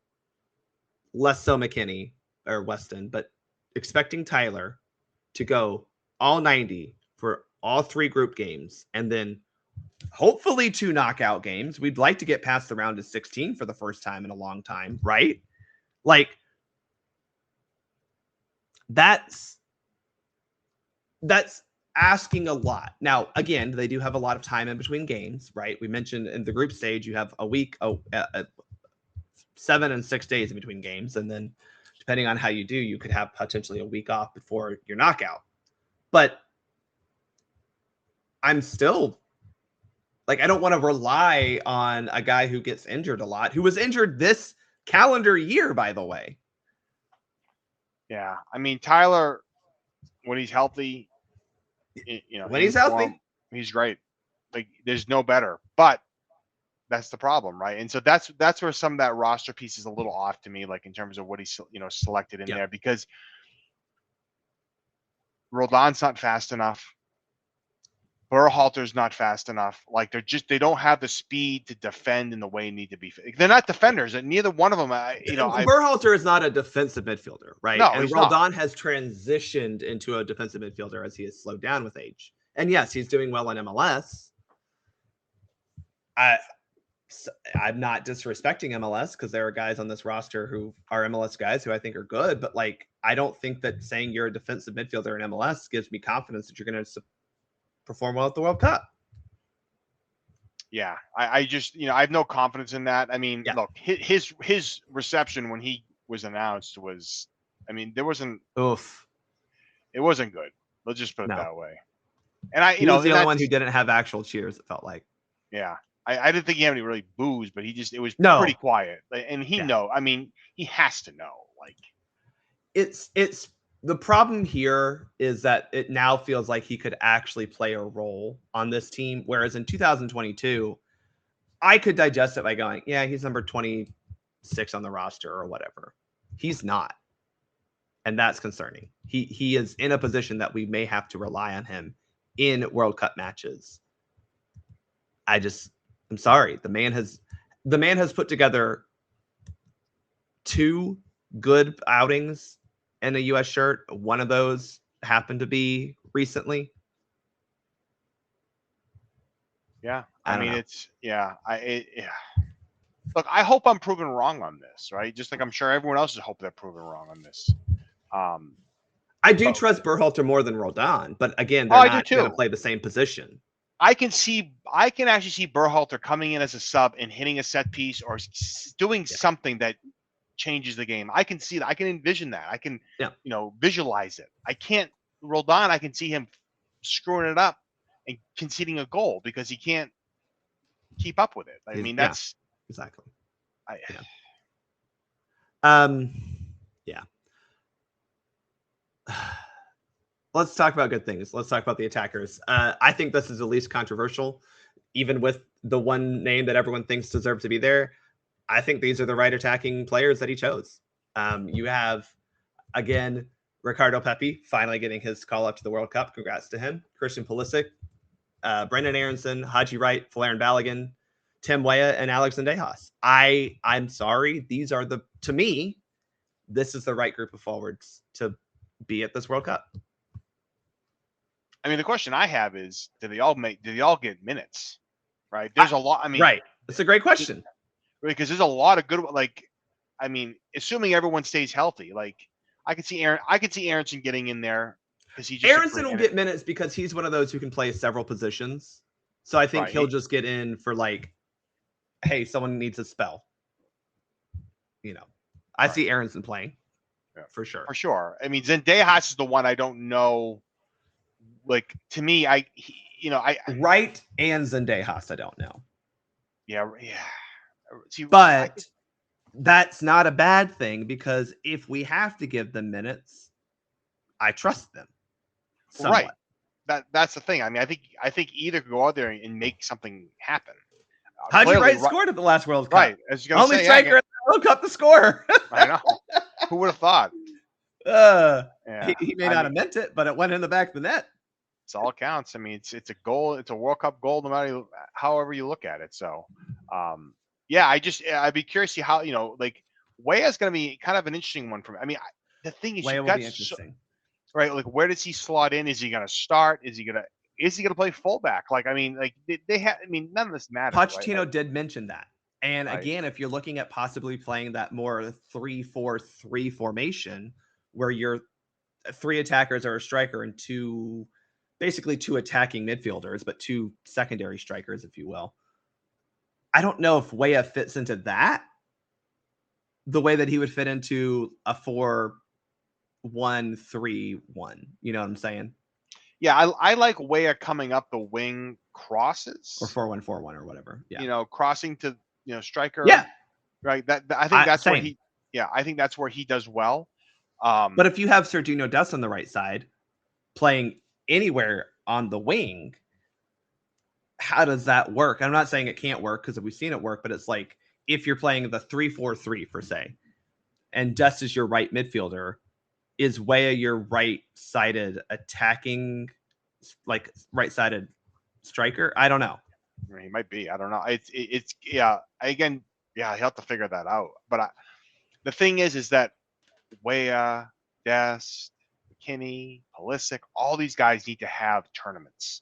less so McKinney or Weston, but expecting Tyler to go all 90 for all 3 group games and then hopefully 2 knockout games. We'd like to get past the round of 16 for the first time in a long time, right? Like, that's asking a lot. Now, again, they do have a lot of time in between games, right? We mentioned in the group stage, you have a week, 7 and 6 days in between games. And then depending on how you do, you could have potentially a week off before your knockout. But I'm still like, I don't want to rely on a guy who gets injured a lot, who was injured this calendar year, by the way. Yeah. I mean, Tyler, when he's healthy, when he's healthy, he's great. Like, there's no better, but that's the problem, right? And so that's where some of that roster piece is a little off to me, like in terms of what he's selected in there, because Roldan's not fast enough. Berhalter's not fast enough. Like, they don't have the speed to defend in the way they need to be. They're not defenders, and neither one of them. Berhalter is not a defensive midfielder, right? No, and Roldan has transitioned into a defensive midfielder as he has slowed down with age. And yes, he's doing well in MLS. I'm not disrespecting MLS because there are guys on this roster who are MLS guys who I think are good, but like, I don't think that saying you're a defensive midfielder in MLS gives me confidence that you're going to perform well at the World Cup. Yeah, I just, I have no confidence in that. I mean, look, his reception when he was announced was, I mean, there wasn't, it wasn't good. Let's just put it that way. And he was the only one who didn't have actual cheers, it felt like. Yeah. I didn't think he had any really boos, but it was pretty quiet. And he I mean, he has to know. Like, it's the problem here is that it now feels like he could actually play a role on this team. Whereas in 2022, I could digest it by going, yeah, he's number 26 on the roster or whatever. He's not. And that's concerning. He is in a position that we may have to rely on him in World Cup matches. I'm sorry. The man has put together 2 good outings in a U.S. shirt. One of those happened to be recently. Yeah, I mean, it's Look, I hope I'm proven wrong on this, right? Just like I'm sure everyone else is hoping they're proven wrong on this. I do trust Berhalter more than Roldan, but again, they're not going to play the same position. I can actually see Berhalter coming in as a sub and hitting a set piece or doing something that changes the game. I can see that. I can envision that. I can, visualize it. I can't Roldan. I can see him screwing it up and conceding a goal because he can't keep up with it. I mean, that's exactly. Let's talk about good things. Let's talk about the attackers. I think this is the least controversial, even with the one name that everyone thinks deserves to be there. I think these are the right attacking players that he chose. You have, again, Ricardo Pepi finally getting his call up to the World Cup. Congrats to him. Christian Pulisic, Brendan Aronson, Haji Wright, Folarin Balogun, Tim Weah, and Alex Zendejas. I'm sorry. These are to me, this is the right group of forwards to be at this World Cup. I mean, the question I have is, did they all get minutes? Right? There's a lot. I mean, right. That's a great question. Because there's a lot of good, assuming everyone stays healthy, I could see Aronson getting in there because Aronson will get minutes because he's one of those who can play several positions. So I think he'll just get in for hey, someone needs a spell. I see Aronson playing for sure. For sure. I mean, Zendejas is the one I don't know. To me, Wright and Zendejas, I don't know. Yeah. See, but that's not a bad thing because if we have to give them minutes, I trust them. Somewhat. Right. That's the thing. I mean, I think either could go out there and make something happen. Haji Wright scored at the last World Cup. Right. As you're only striker at the World Cup to score. I know. Who would have thought? He may not have meant it, but it went in the back of the net. It's all counts. I mean, it's a goal. It's a World Cup goal, no matter however you look at it. So, I'd be curious to see how Weah's going to be kind of an interesting one for me. I mean, the thing is, Weah will be interesting, right? Where does he slot in? Is he going to start? Is he going to play fullback? They have. I mean, none of this matters. Pochettino did mention that, and again, if you're looking at possibly playing that more 3-4-3 formation, where you're 3 attackers or a striker and 2 attacking midfielders, but 2 secondary strikers, if you will. I don't know if Weah fits into that the way that he would fit into a 4-1-3-1. You know what I'm saying? Yeah, I like Weah coming up the wing crosses. Or 4-1-4-1 or whatever. Yeah. Crossing to, striker. Yeah. Right. I think that's where I think that's where he does well. But if you have Sergiño Dest on the right side playing anywhere on the wing, how does that work? I'm not saying it can't work because we've seen it work, but it's if you're playing the 3-4-3 per se, and Dest is your right midfielder, is Weah your right-sided attacking, right-sided striker? I don't know. He might be. I don't know. It's Again, he'll have to figure that out. But the thing is that Weah, Dest, McKinney, Pulisic, all these guys need to have tournaments.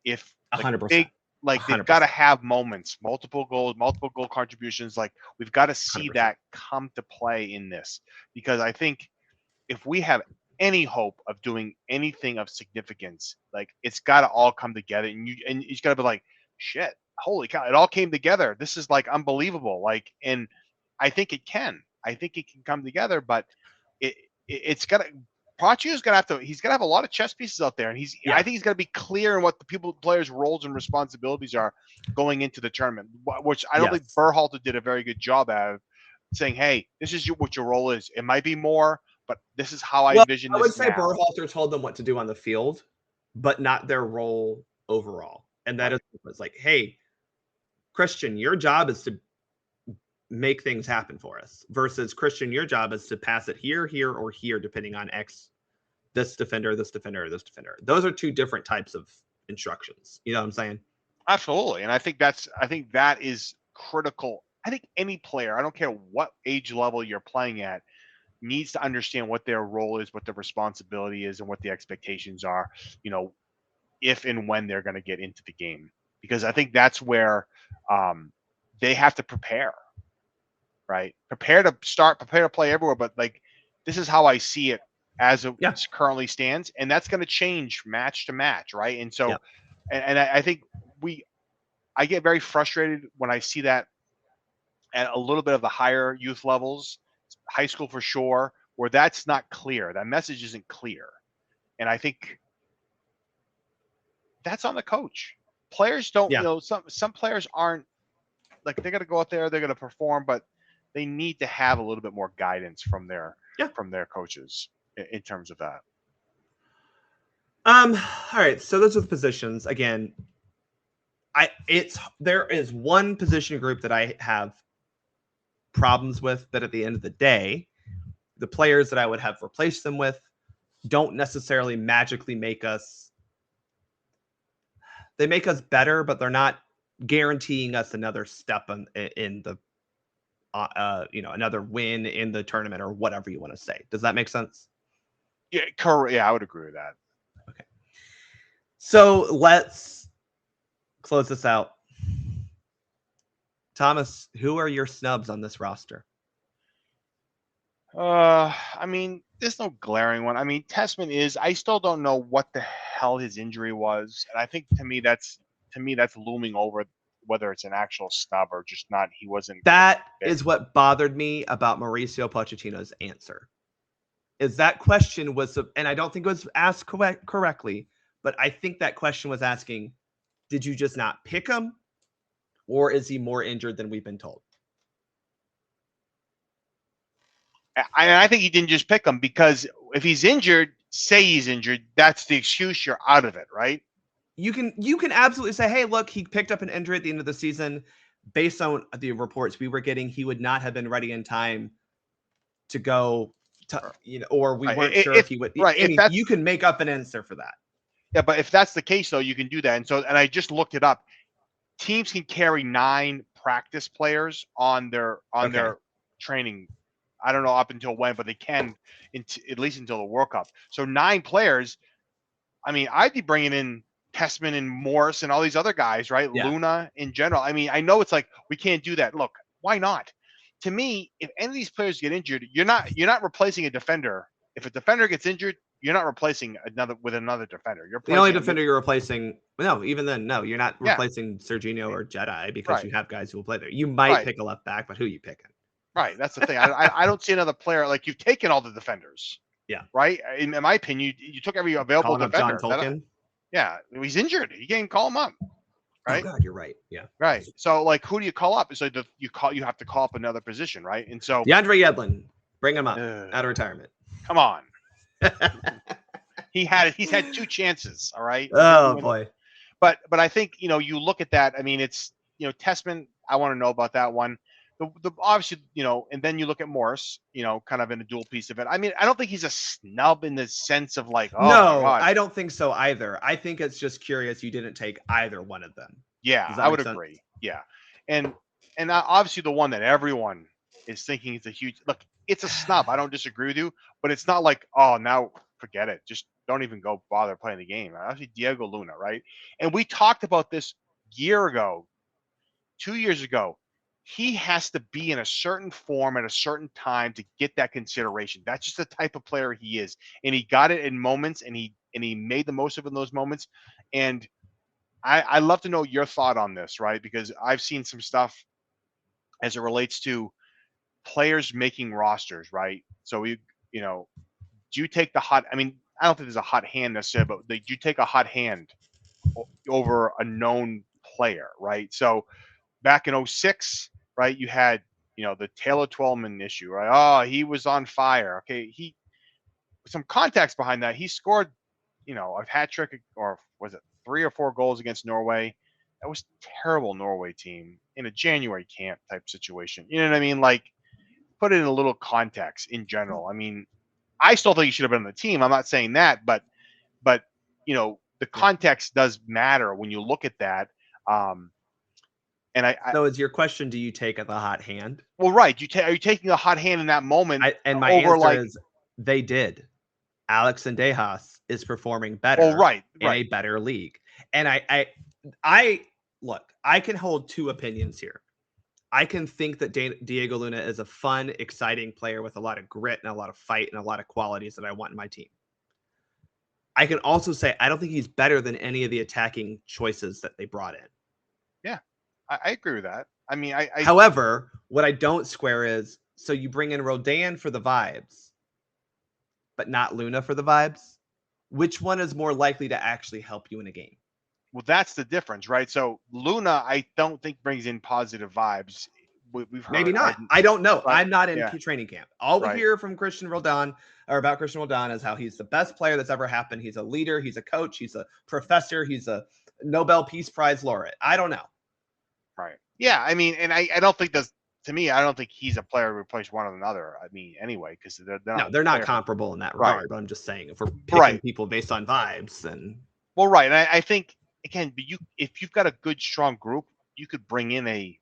If 100%. They've got to have moments, multiple goals, multiple goal contributions. We've got to see 100%. That come to play in this, because I think if we have any hope of doing anything of significance, it's got to all come together, and you've got to be shit, holy cow, it all came together. This is unbelievable. And I think it can. I think it can come together, but it's got to. Pochettino's gonna he's gonna have a lot of chess pieces out there, and I think he's gonna be clear in what the players' roles and responsibilities are going into the tournament, which I don't think Berhalter did a very good job at saying, "Hey, this is what your role is. It might be more, but this is how I envision this." I would say Berhalter told them what to do on the field, but not their role overall, and that is hey, Christian, your job is to make things happen for us, versus Christian, your job is to pass it here, or here, depending on X, this defender, this defender, or this defender. Those are 2 different types of instructions. You know what I'm saying? Absolutely. And I think that is critical. I think any player, I don't care what age level you're playing at, needs to understand what their role is, what their responsibility is, and what the expectations are, if and when they're going to get into the game. Because I think that's where they have to prepare, right? Prepare to start, prepare to play everywhere. But like, this is how I see it as it currently stands. And that's going to change match to match, right? And so, and I think I get very frustrated when I see that at a little bit of the higher youth levels, high school for sure, where that's not clear. That message isn't clear. And I think that's on the coach. Players don't, some players aren't like, they're going to go out there, they're going to perform, but they need to have a little bit more guidance from their coaches in terms of that. All right. So those are the positions. Again, there is one position group that I have problems with, but at the end of the day, the players that I would have replaced them with don't necessarily magically make us. They make us better, but they're not guaranteeing us another step in the, another win in the tournament or whatever you want to say. Does that make sense? Yeah, correct. Yeah, I would agree with that. Okay. So let's close this out. Thomas, who are your snubs on this roster? I mean, there's no glaring one. I mean, Tessman I still don't know what the hell his injury was. And I think to me that's looming over whether it's an actual snub or just not. He wasn't. That is what bothered me about Mauricio Pochettino's answer. Is that question was, and I don't think it was asked correctly, but I think that question was asking, did you just not pick him? Or is he more injured than we've been told? I think he didn't just pick him, because if he's injured, say he's injured, that's the excuse. You're out of it, right? You can absolutely say, hey, look, he picked up an injury at the end of the season. Based on the reports we were getting, he would not have been ready in time to go to, or we weren't sure if he would. Right. You can make up an answer for that. Yeah, but if that's the case, though, you can do that. And I just looked it up. Teams can carry 9 practice players on their training. I don't know up until when, but they can at least until the World Cup. So 9 players. I mean, I'd be bringing in Tessman and Morris and all these other guys, right? Yeah. Luna in general. I mean, I know it's like we can't do that. Look, why not? To me, if any of these players get injured, you're not replacing a defender. If a defender gets injured, you're not replacing another defender. You're the only defender you're replacing. No, even then, no, you're not replacing Serginho or Jedi, because you have guys who will play there. You might pick a left back, but who are you picking? Right, that's the thing. I don't see another player like you've taken all the defenders. Yeah. Right. In my opinion, you took every available defender. John Tolkien. Yeah, he's injured. You can't call him up. Right. Oh God, you're right. Yeah. Right. So like, who do you call up? So you have to call up another position, right? And so DeAndre Yedlin, bring him up out of retirement. Come on. He's had 2 chances. All right. Oh boy. But I think you look at that. I mean, it's Tessman. I want to know about that one. The obviously and then you look at Morris. Kind of in a dual piece of it. I mean, I don't think he's a snub in the sense of like, oh no, my God. I don't think so either. I think it's just curious you didn't take either one of them. Yeah, I would agree. Yeah, and obviously the one that everyone is thinking is a huge look. It's a snub. I don't disagree with you, but it's not like, oh, now forget it. Just don't even go bother playing the game. Obviously, Diego Luna, right? And we talked about this year ago, 2 years ago. He has to be in a certain form at a certain time to get that consideration. That's just the type of player he is, and he got it in moments, and he made the most of it in those moments. And I love to know your thought on this, right? Because I've seen some stuff as it relates to players making rosters, right? So do you take the hot? I mean, I don't think there's a hot hand necessarily, but do you take a hot hand over a known player, right? So back in 2006, right, you had the Taylor Twellman issue, right? Oh, he was on fire. Okay, some context behind that. He scored, a hat trick, or was it 3 or 4 goals against Norway? That was terrible Norway team in a January camp type situation. You know what I mean? Like, put it in a little context in general. I mean, I still think he should have been on the team. I'm not saying that, but the context does matter when you look at that. And so is your question, do you take the hot hand? Well, right. Are you taking a hot hand in that moment? And my answer is they did. Alex Zendejas is performing better in a better league. And I look, I can hold two opinions here. I can think that Diego Luna is a fun, exciting player with a lot of grit and a lot of fight and a lot of qualities that I want in my team. I can also say I don't think he's better than any of the attacking choices that they brought in. Yeah, I agree with that. I mean, however, what I don't square is, so you bring in Rodan for the vibes, but not Luna for the vibes. Which one is more likely to actually help you in a game? Well, that's the difference, right? So Luna, I don't think brings in positive vibes. We've heard, maybe not. Right? I don't know. Right. I'm not in training camp. All we hear from Christian Roldan about Christian Roldan is how he's the best player that's ever happened. He's a leader. He's a coach. He's a professor. He's a Nobel Peace Prize laureate. I don't know. Right. Yeah. I mean, and I don't think that's, to me, I don't think he's a player who replace one another. I mean, anyway, because they're not comparable in that regard. Right. But I'm just saying, if we're picking people based on vibes, then right. And I think, again, but if you've got a good, strong group, you could bring in a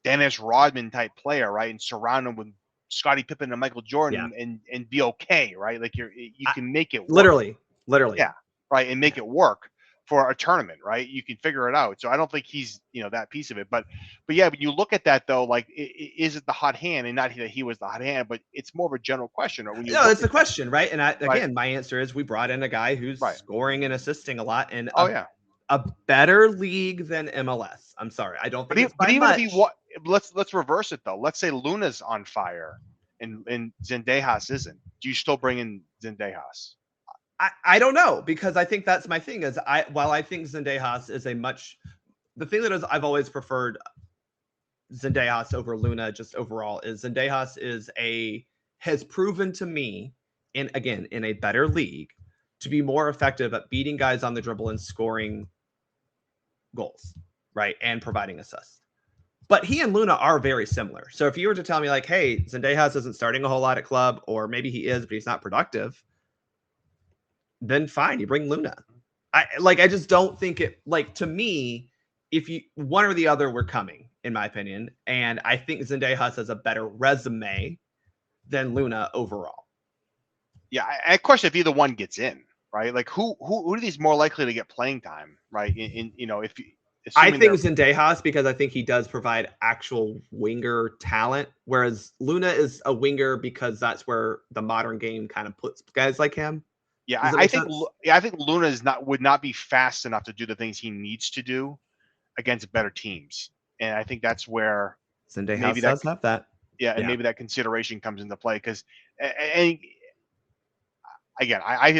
Dennis Rodman type player, right, and surround him with Scottie Pippen and Michael Jordan, and be okay, right? Like you can make it work. Literally, yeah, right, and make it work for a tournament, right? You can figure it out. So I don't think he's that piece of it, but yeah, when you look at that though, like is it the hot hand, and not that he was the hot hand, but it's more of a general question. Or when you it's a question, right? And again, my answer is we brought in a guy who's scoring and assisting a lot, and a better league than MLS. I'm sorry, I don't think it's by much. If let's reverse it though. Let's say Luna's on fire and Zendejas isn't. Do you still bring in Zendejas? I don't know, because I think that's my thing. Is while I think Zendejas is the thing that is I've always preferred Zendejas over Luna just overall is Zendejas has proven to me in a better league to be more effective at beating guys on the dribble and scoring goals, right, and providing assists. But he and Luna are very similar. So if you were to tell me like, hey, Zendejas isn't starting a whole lot at club, or maybe he is, but he's not productive, then fine, you bring Luna. I just don't think it, like, to me, if you one or the other were coming, in my opinion, and I think Zendejas has a better resume than Luna overall. Yeah, I question if either one gets in, right? Like who are these more likely to get playing time, right? I think Zendejas, because I think he does provide actual winger talent, whereas Luna is a winger because that's where the modern game kind of puts guys like him. Yeah, I think Luna would not be fast enough to do the things he needs to do against better teams, and I think that's where Zendejas does have that. Yeah, and maybe that consideration comes into play because, and again, I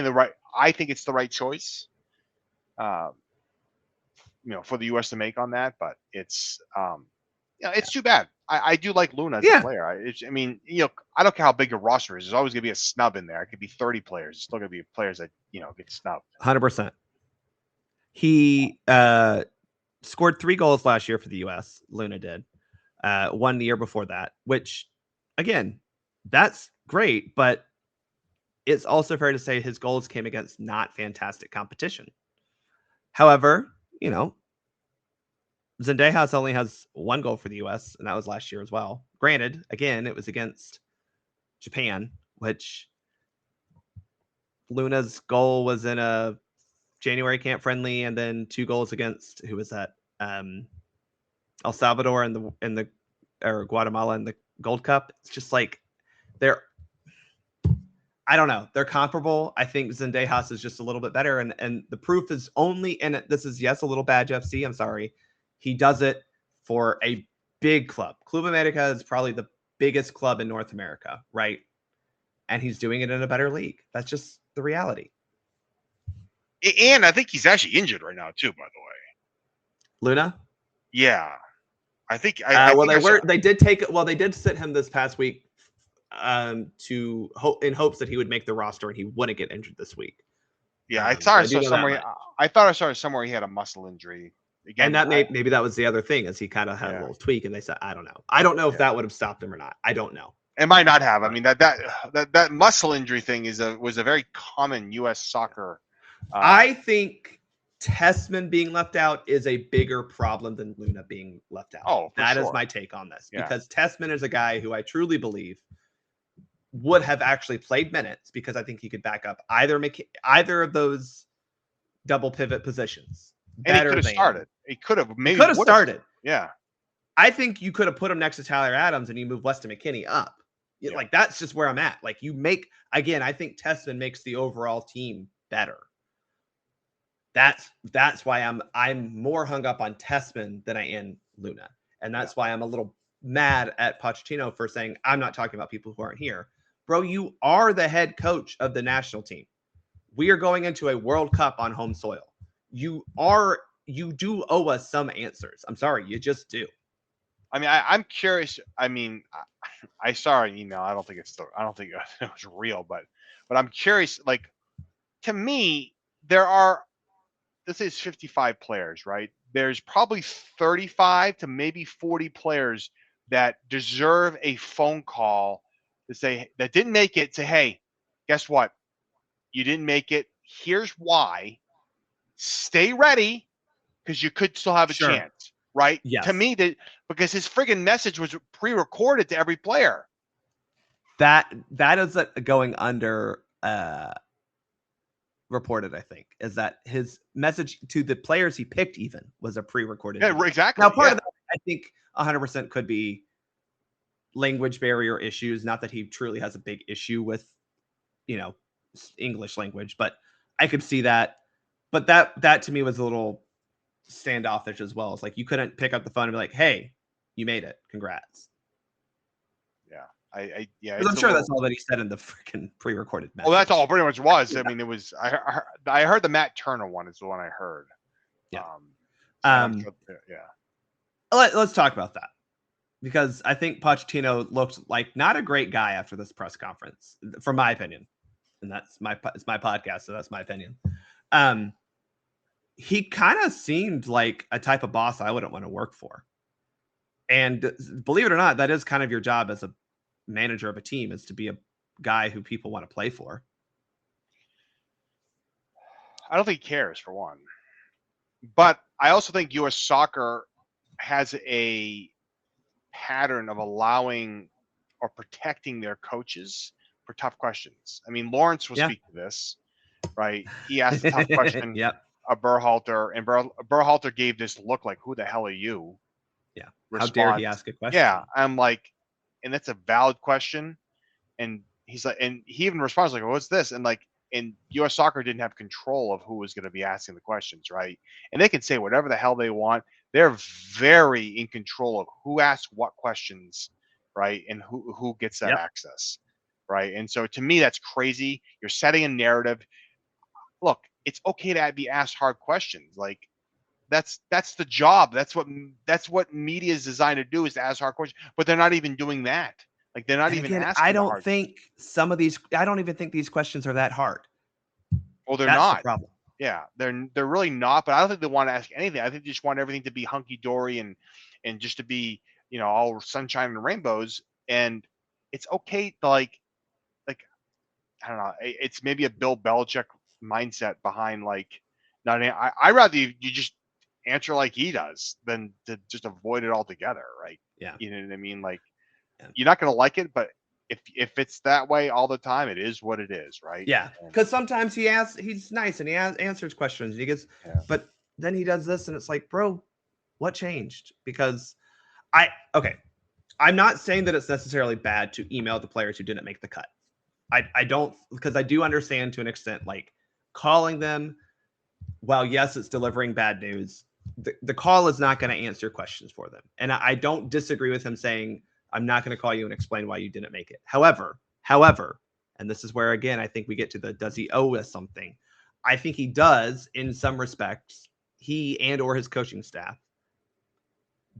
think it's the right choice. For the U.S. to make on that, but it's it's too bad. I do like Luna as a player. I don't care how big your roster is. There's always gonna be a snub in there. It could be 30 players. It's still gonna be players that get snubbed. 100%. He scored 3 goals last year for the U.S. Luna did. 1 year before that, which again, that's great, but it's also fair to say his goals came against not fantastic competition. However, Zendejas only has 1 goal for the U.S., and that was last year as well. Granted, again, it was against Japan, which Luna's goal was in a January camp friendly, and then 2 goals against, who was that? El Salvador or Guatemala in the Gold Cup. It's just like I don't know. They're comparable. I think Zendejas is just a little bit better, and the proof is only, and this is a little Badge FC. I'm sorry. He does it for a big club. Club America is probably the biggest club in North America, right? And he's doing it in a better league. That's just the reality. And I think he's actually injured right now too, by the way. Luna? Yeah. I think they did sit him this past week in hopes that he would make the roster and he wouldn't get injured this week. Yeah, I thought I saw somewhere he had a muscle injury. Again, and that maybe that was the other thing, is he kind of had a little tweak, and they said, I don't know if that would have stopped him or not. I don't know. It might not have. I mean, that muscle injury thing was a very common U.S. soccer. I think Tessmann being left out is a bigger problem than Luna being left out. Oh, that sure. is my take on this, because Tessmann is a guy who I truly believe would have actually played minutes, because I think he could back up either of those double pivot positions. And he could have started. He could have started. Yeah. I think you could have put him next to Tyler Adams and you move Weston McKennie up. Yeah. Like, that's just where I'm at. Like, I think Tessmann makes the overall team better. That's why I'm more hung up on Tessmann than I am Luna. And that's why I'm a little mad at Pochettino for saying, I'm not talking about people who aren't here. Bro, you are the head coach of the national team. We are going into a World Cup on home soil. You do owe us some answers. I'm sorry, you just do. I mean, I'm curious. I mean, I saw an email. I don't think it was real, but I'm curious. Like, to me, this is 55 players, right? There's probably 35 to maybe 40 players that deserve a phone call to say that didn't make it. Say, hey, guess what? You didn't make it. Here's why. Stay ready, because you could still have a chance, right? Yes. To me, because his friggin' message was pre-recorded to every player. That is going under reported, I think, is that his message to the players he picked even was a pre-recorded. Yeah, exactly. Now, part of that, I think 100% could be language barrier issues. Not that he truly has a big issue with, English language, but I could see that. But that to me was a little standoffish as well. It's like, you couldn't pick up the phone and be like, hey, you made it. Congrats. Yeah. I'm sure that's all that he said in the freaking pre-recorded message. Well, that's all pretty much was. I mean, it was. I heard the Matt Turner one is the one I heard. Yeah. Let's talk about that, because I think Pochettino looked like not a great guy after this press conference, from my opinion, and it's my podcast, so that's my opinion. He kind of seemed like a type of boss I wouldn't want to work for. And believe it or not, that is kind of your job as a manager of a team, is to be a guy who people want to play for. I don't think he cares, for one. But I also think U.S. Soccer has a pattern of allowing or protecting their coaches for tough questions. I mean, Lawrence will speak to this, right? He asked a tough question of Berhalter, and Berhalter gave this look like, who the hell are you? Yeah. Response. How dare he ask a question? Yeah. I'm like, and that's a valid question. And he's like, and he even responds like, what's this? And like, and U.S. Soccer didn't have control of who was going to be asking the questions, right? And they can say whatever the hell they want. They're very in control of who asks what questions, right? And who gets that access, right? And so to me, that's crazy. You're setting a narrative. Look, it's okay to be asked hard questions. Like, that's the job. That's what media is designed to do, is to ask hard questions. But they're not even doing that. Like, they're not even asking. I don't even think these questions are that hard. Well, they're not. The problem. Yeah, they're really not. But I don't think they want to ask anything. I think they just want everything to be hunky dory and just to be, all sunshine and rainbows. And it's okay to like I don't know. It's maybe a Bill Belichick mindset behind not. I rather you just answer like he does than to just avoid it altogether, right? Yeah. You know what I mean? Like, you're not going to like it, but if it's that way all the time, it is what it is, right? Yeah. Because sometimes he's nice and he answers questions and he gets, but then he does this and it's like, bro, what changed? Because I'm not saying that it's necessarily bad to email the players who didn't make the cut. I don't, because I do understand to an extent, like, calling them, while yes, it's delivering bad news, the call is not going to answer questions for them. And I don't disagree with him saying, I'm not going to call you and explain why you didn't make it. However, and this is where, again, I think we get to does he owe us something? I think he does in some respects. He and or his coaching staff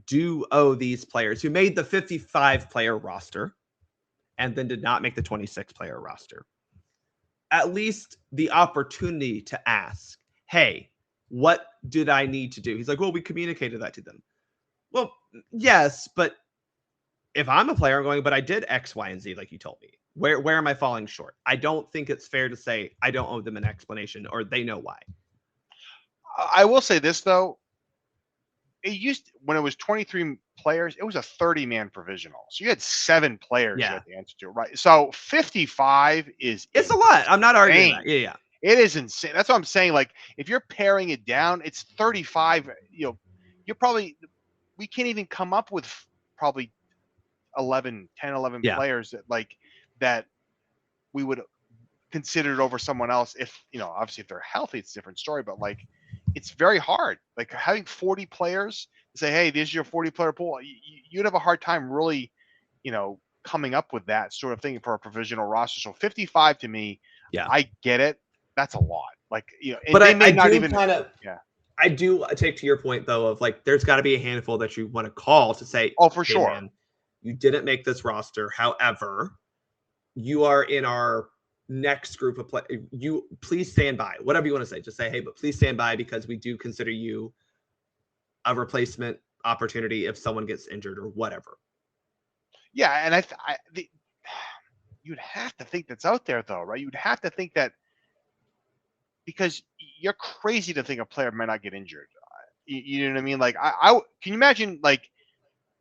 do owe these players who made the 55-player roster and then did not make the 26-player roster at least the opportunity to ask, hey, what did I need to do? He's like, well, we communicated that to them. Well, yes, but if I'm a player, I'm going, but I did X, Y, and Z, like you told me. Where am I falling short? I don't think it's fair to say I don't owe them an explanation, or they know why. I will say this though. When it was 23 players, it was a 30-man provisional. So you had 7 players you had to answer to, right? So 55 is it's a lot. I'm not arguing that. Yeah. It is insane. That's what I'm saying. Like if you're paring it down, it's 35. We can't even come up with probably 11 players that we would consider it over someone else. If obviously if they're healthy, it's a different story, but like it's very hard. Like having 40 players and say, hey, this is your 40-player pool, you'd have a hard time really coming up with that sort of thing for a provisional roster. So 55 to me, I get it, that's a lot. Like and but they may not do even I do take to your point though of like there's got to be a handful that you want to call to say, oh, for sure, man, you didn't make this roster, however you are in our next group of play. You please stand by, whatever you want to say, just say, hey, but please stand by because we do consider you a replacement opportunity if someone gets injured or whatever. Yeah, and you'd have to think that's out there though, right? You'd have to think that, because you're crazy to think a player might not get injured. You know what I mean? Like I can you imagine like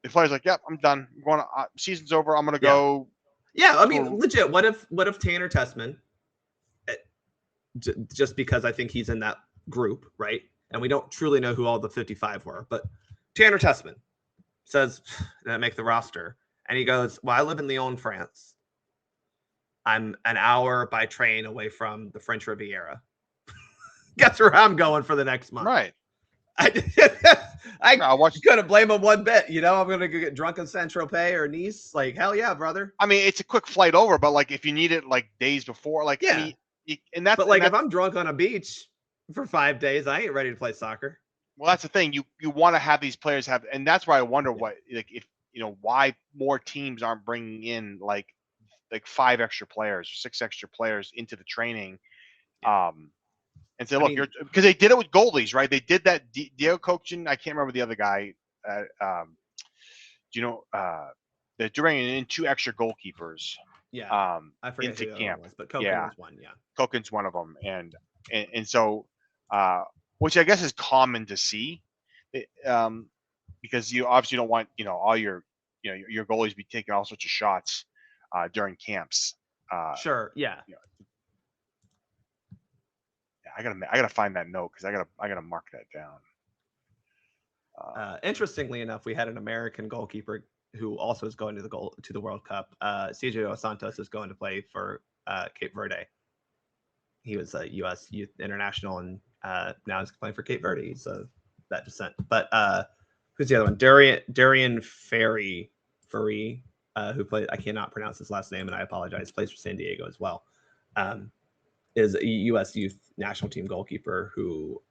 the player's like, yep, I'm done. I'm going. Season's over. I'm gonna go. Yeah, I mean, legit. What if Tanner Tessman, just because I think he's in that group, right? And we don't truly know who all the 55 were, but Tanner Tessman says, didn't make the roster. And he goes, well, I live in Lyon, France. I'm an hour by train away from the French Riviera. Guess where I'm going for the next month. Right. I couldn't blame him one bit. I'm going to go get drunk in Saint-Tropez or Nice. Like, hell yeah, brother. I mean, it's a quick flight over, but like if you need it like days before, like, yeah. I mean, but if I'm drunk on a beach for 5 days, I ain't ready to play soccer. Well, that's the thing. You want to have these players have, and that's why I wonder what, like, if why more teams aren't bringing in like 5 extra players or 6 extra players into the training, and say, look, because they did it with goalies, right? They did that. Diego Coaching, I can't remember the other guy. They're bringing in 2 extra goalkeepers. Yeah, I forget into who camp. Was, but Koken was one. Yeah, Koken's one of them, and so, which I guess is common to see, because you obviously don't want all your your goalies be taking all sorts of shots during camps. Sure. Yeah. I gotta find that note because I gotta mark that down. Interestingly enough, we had an American goalkeeper who also is going to the World Cup. CJ Dos Santos is going to play for Cape Verde. He was a U.S. Youth International and now he's playing for Cape Verde. He's that descent. But who's the other one? Darian Ferry, who played. I cannot pronounce his last name, and I apologize. Plays for San Diego as well. Is a U.S. Youth National Team goalkeeper who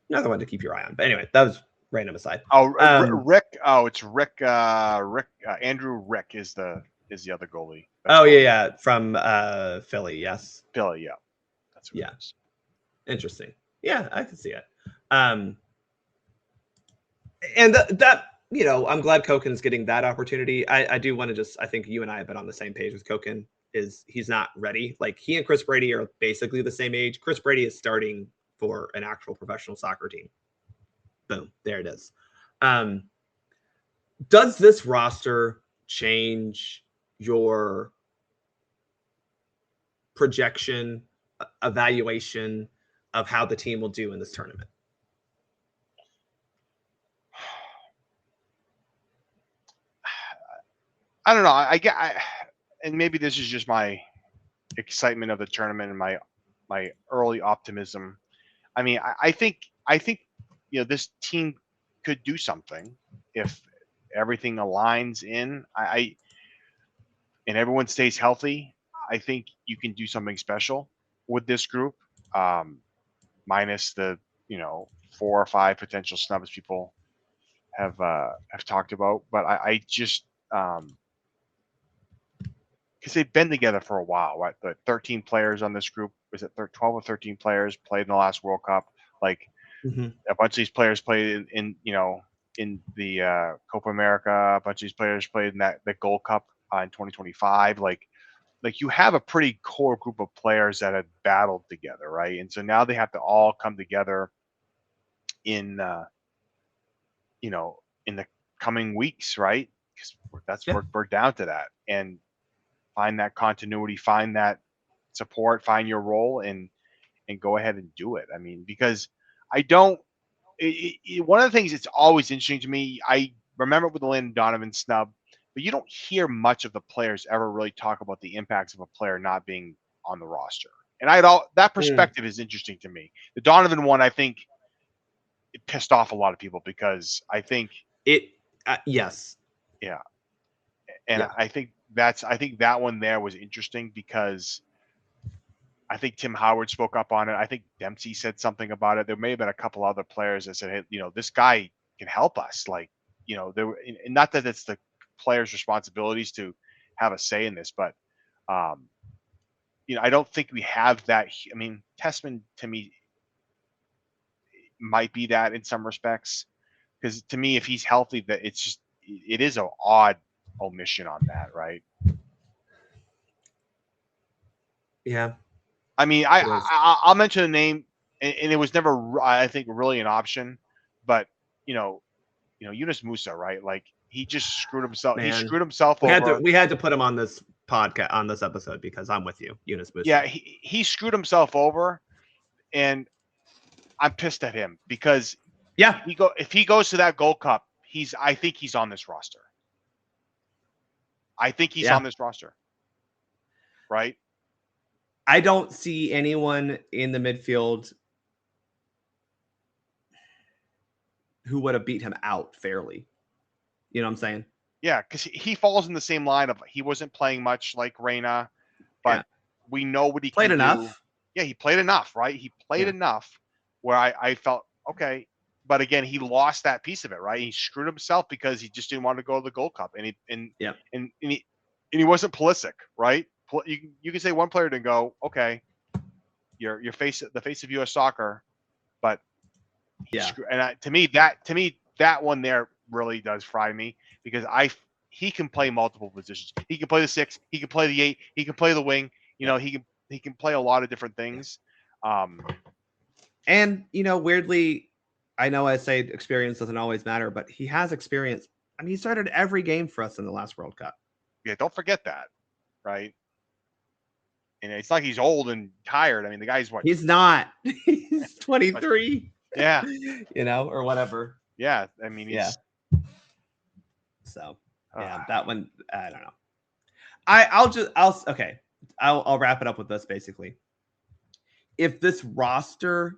another one to keep your eye on. But anyway, that was random aside. Rick. It's Rick. Andrew Rick is the other goalie. Yeah, from Philly. Yes, Philly. Yeah, that's it is. Interesting. Yeah, I can see it. And that I'm glad Koken's getting that opportunity. I do want to I think you and I have been on the same page with Koken. He's not ready. Like he and Chris Brady are basically the same age. Chris Brady is starting for an actual professional soccer team. Boom, there it is. Does this roster change your projection, evaluation of how the team will do in this tournament? I don't know. And maybe this is just my excitement of the tournament and my early optimism. I mean, I think this team could do something if everything aligns in. And everyone stays healthy. I think you can do something special with this group, minus the 4 or 5 potential snubs people have talked about. But I just because they've been together for a while, right? The 13 players on this group, was it 12 or 13 players played in the last World Cup? Like a bunch of these players played in the Copa America. A bunch of these players played in the Gold Cup in 2025. Like like you have a pretty core group of players that had battled together, right? And so now they have to all come together in in the coming weeks, right? Because we're down to that, and find that continuity, find that support, find your role, and go ahead and do it. I mean, because I don't. One of the things that's always interesting to me, I remember with the Landon Donovan snub, but you don't hear much of the players ever really talk about the impacts of a player not being on the roster. And that perspective is interesting to me. The Donovan one, I think, it pissed off a lot of people because I think yes. Yeah. And I think that one there was interesting because I think Tim Howard spoke up on it. I think Dempsey said something about it. There may have been a couple other players that said, "Hey, this guy can help us." Like, there were, and not that it's the players' responsibilities to have a say in this, but I don't think we have that. I mean, Tessman to me might be that in some respects, because to me, if he's healthy, that it is an odd omission on that, right? Yeah. I mean, I'll mention a name, and it was never, I think, really an option, but Yunus Musa, right? Like he just screwed himself. Man, he screwed himself over. We had to put him on this podcast, on this episode, because I'm with you, Yunus Musa. Yeah, he screwed himself over, and I'm pissed at him because if he goes to that Gold Cup, I think he's on this roster. I think he's on this roster, right? I don't see anyone in the midfield who would have beat him out fairly. You know what I'm saying? Yeah, because he falls in the same line of he wasn't playing much like Reyna, but we know what he played can enough. do. Yeah, he played enough, right? He played enough where I felt okay, but again, he lost that piece of it, right? He screwed himself because he just didn't want to go to the Gold Cup, and he wasn't Pulisic, right? You can say one player didn't go, okay, you're the face of U.S. soccer, but to me that one there really does fry me because he can play multiple positions. He can play the 6, he can play the 8, he can play the wing. He can play a lot of different things. And weirdly, I know I say experience doesn't always matter, but he has experience. I mean, he started every game for us in the last World Cup. Yeah, don't forget that, right? And it's like he's old and tired. I mean, the guy's what? He's not. He's 23. Yeah. Or whatever. Yeah, I mean, he's So, that one, I don't know. I'll wrap it up with this basically. If this roster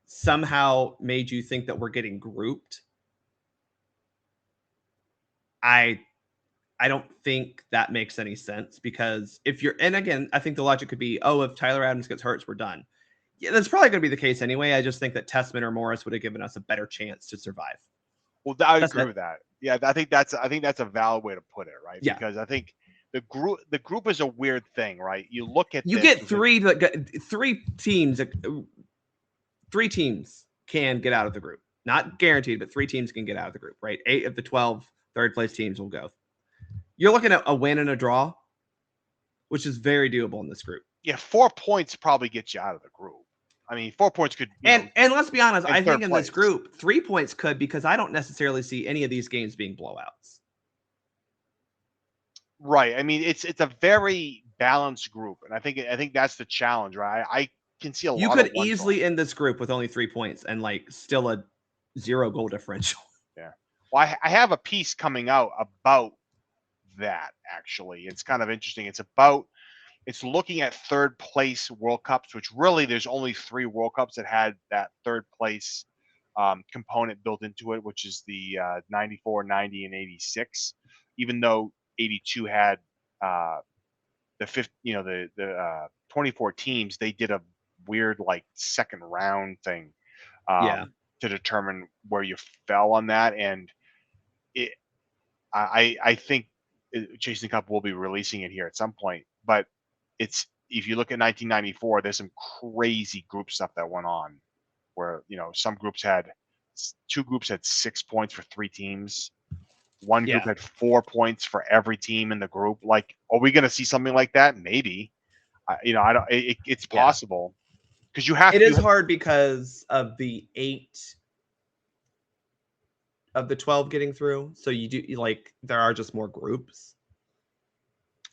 somehow made you think that we're getting grouped, I don't think that makes any sense because and again, I think the logic could be, if Tyler Adams gets hurt, we're done. Yeah, that's probably going to be the case anyway. I just think that Tessman or Morris would have given us a better chance to survive. Well, I agree with that. Yeah, I think that's a valid way to put it, right? Yeah. Because I think the group is a weird thing, right? You look at get three teams. 3 teams can get out of the group. Not guaranteed, but 3 teams can get out of the group, right? 8 of the 12 third place teams will go. You're looking at a win and a draw, which is very doable in this group. Yeah, 4 points probably gets you out of the group. I mean, 4 points could. And let's be honest, I think in this group, 3 points could, because I don't necessarily see any of these games being blowouts. Right. I mean, it's a very balanced group, and I think that's the challenge, right? I can see a lot. You could easily end this group with only 3 points and still a 0 goal differential. Yeah. Well, I have a piece coming out about that. Actually, it's kind of interesting. It's looking at third place World Cups, which really there's only 3 World Cups that had that third place component built into it, which is the 94, 90, and 86. Even though 82 had the 24 teams, they did a weird second round thing to determine where you fell on that. And I think Chasing Cup will be releasing it here at some point, but if you look at 1994, there's some crazy group stuff that went on where some groups had 2 groups had 6 points for 3 teams. One group had 4 points for every team in the group. Like, are we going to see something like that? Maybe. You know, I don't. It's possible because you have. It is hard because of the 8 of the 12 getting through. So you do like there are just more groups.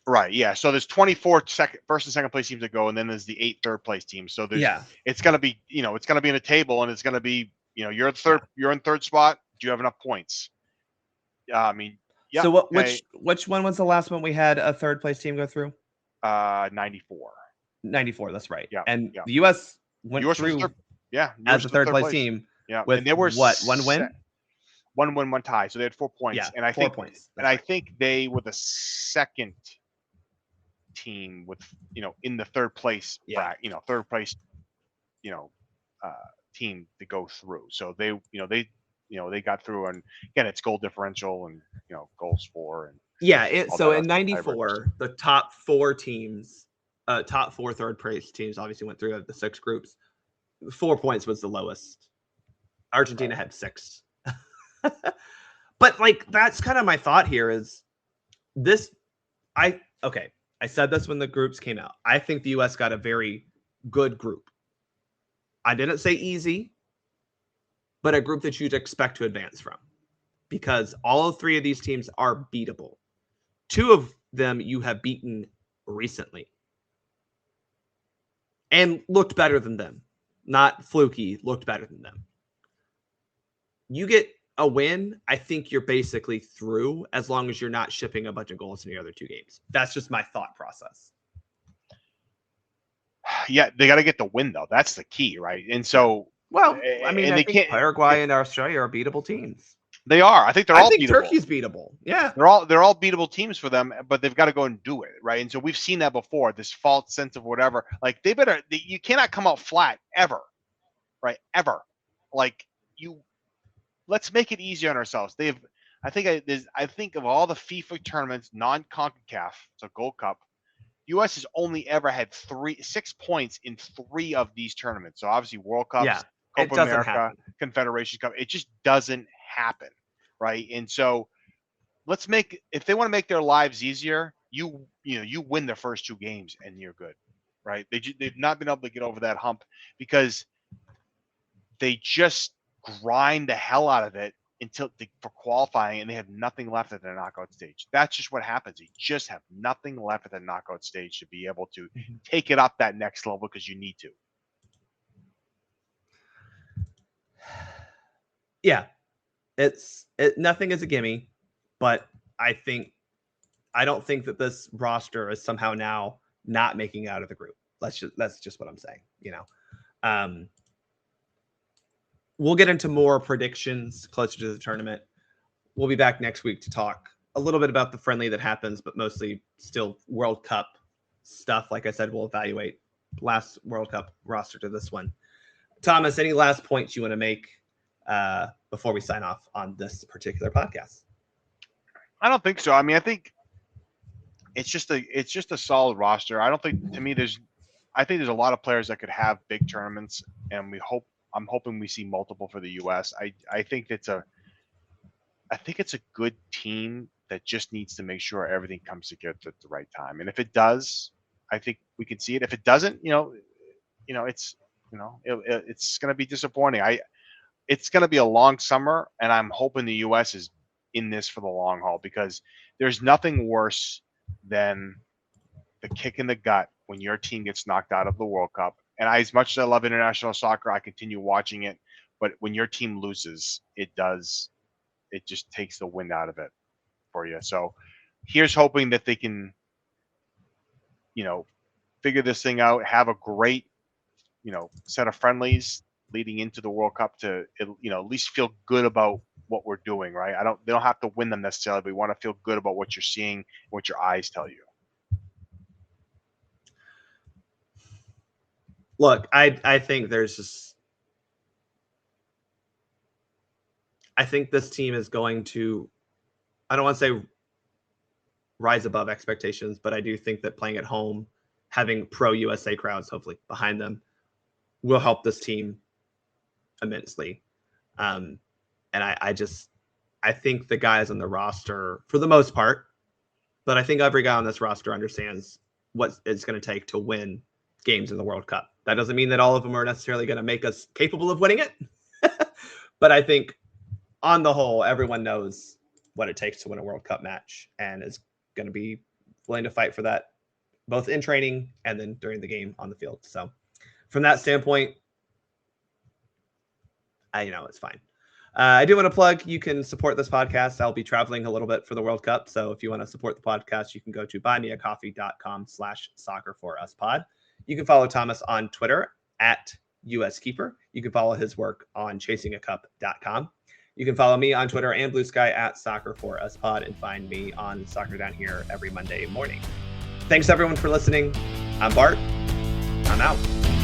Right. Yeah. So there's 24 first and second place teams that go, and then there's the 8 third place teams. So there's it's gonna be, you know, it's gonna be in a table, and it's gonna be, you know, you're in third spot. Do you have enough points? I mean, yeah. So which one was the last one we had a third place team go through? 94. 94. That's right. Yeah. And the U.S. went through. As a third place team. Yeah. With and there were one win. 1 win, 1 tie. So they had 4 points. Yeah, and I 4 think points. And I think they were the second team with, you know, in the third place you know, third place, you know, team to go through. So they got through, and again, it's goal differential and, you know, goals for, and so in 94, the top 4 teams, top 4 third place teams obviously went through the 6 groups. 4 points was the lowest. Argentina had 6. But like that's kind of my thought here is this. I said this when the groups came out. I think the U.S. got a very good group. I didn't say easy, but a group that you'd expect to advance from, because all 3 of these teams are beatable. 2 of them you have beaten recently and looked better than them. Not fluky, looked better than them. You get a win, I think you're basically through, as long as you're not shipping a bunch of goals in the other 2 games. That's just my thought process. Yeah, they got to get the win though. That's the key, right? And so, well, I mean, I think Paraguay and Australia are beatable teams. They are. I think they're all beatable. Turkey's beatable. Yeah, they're all beatable teams for them, but they've got to go and do it, right? And so we've seen that before. This false sense of whatever. Like you cannot come out flat ever, right? Ever. Like let's make it easier on ourselves. I think of all the FIFA tournaments, non-CONCACAF, so Gold Cup, U.S. has only ever had 6 points in 3 of these tournaments. So obviously World Cups, Copa America, Confederation Cup. It just doesn't happen, right? And so if they want to make their lives easier, you win the first 2 games and you're good, right? They've not been able to get over that hump because they just grind the hell out of it for qualifying, and they have nothing left at the knockout stage. That's just what happens. You just have nothing left at the knockout stage to be able to take it up that next level because you need to. Yeah, nothing is a gimme, but I don't think that this roster is somehow now not making it out of the group. That's just what I'm saying. You know, we'll get into more predictions closer to the tournament. We'll be back next week to talk a little bit about the friendly that happens, but mostly still World Cup stuff. Like I said, we'll evaluate last World Cup roster to this one. Thomas, any last points you want to make before we sign off on this particular podcast? I don't think so. I mean, I think it's just a solid roster. I don't think, to me, I think there's a lot of players that could have big tournaments, and I'm hoping we see multiple for the U.S. I think it's a good team that just needs to make sure everything comes together at the right time. And if it does, I think we can see it. If it doesn't, it's going to be disappointing. It's going to be a long summer, and I'm hoping the U.S. is in this for the long haul, because there's nothing worse than the kick in the gut when your team gets knocked out of the World Cup. And as much as I love international soccer, I continue watching it. But when your team loses, it just takes the wind out of it for you. So here's hoping that they can, figure this thing out, have a great, set of friendlies leading into the World Cup to, at least feel good about what we're doing, right? They don't have to win them necessarily, but we want to feel good about what you're seeing, what your eyes tell you. Look, I think I think this team is going to, I don't want to say rise above expectations, but I do think that playing at home, having pro USA crowds hopefully behind them, will help this team immensely. And I just, I think the guys on the roster, for the most part, but I think every guy on this roster understands what it's going to take to win games in the World Cup. That doesn't mean that all of them are necessarily going to make us capable of winning it. But I think on the whole, everyone knows what it takes to win a World Cup match and is going to be willing to fight for that, both in training and then during the game on the field. So from that standpoint, it's fine. I do want to plug, you can support this podcast. I'll be traveling a little bit for the World Cup. So if you want to support the podcast, you can go to buymeacoffee.com/soccer4uspod. You can follow Thomas on Twitter at USKeeper. You can follow his work on chasingacup.com. You can follow me on Twitter and Blue Sky at Soccer4uspod and find me on Soccer Down Here every Monday morning. Thanks everyone for listening. I'm Bart. I'm out.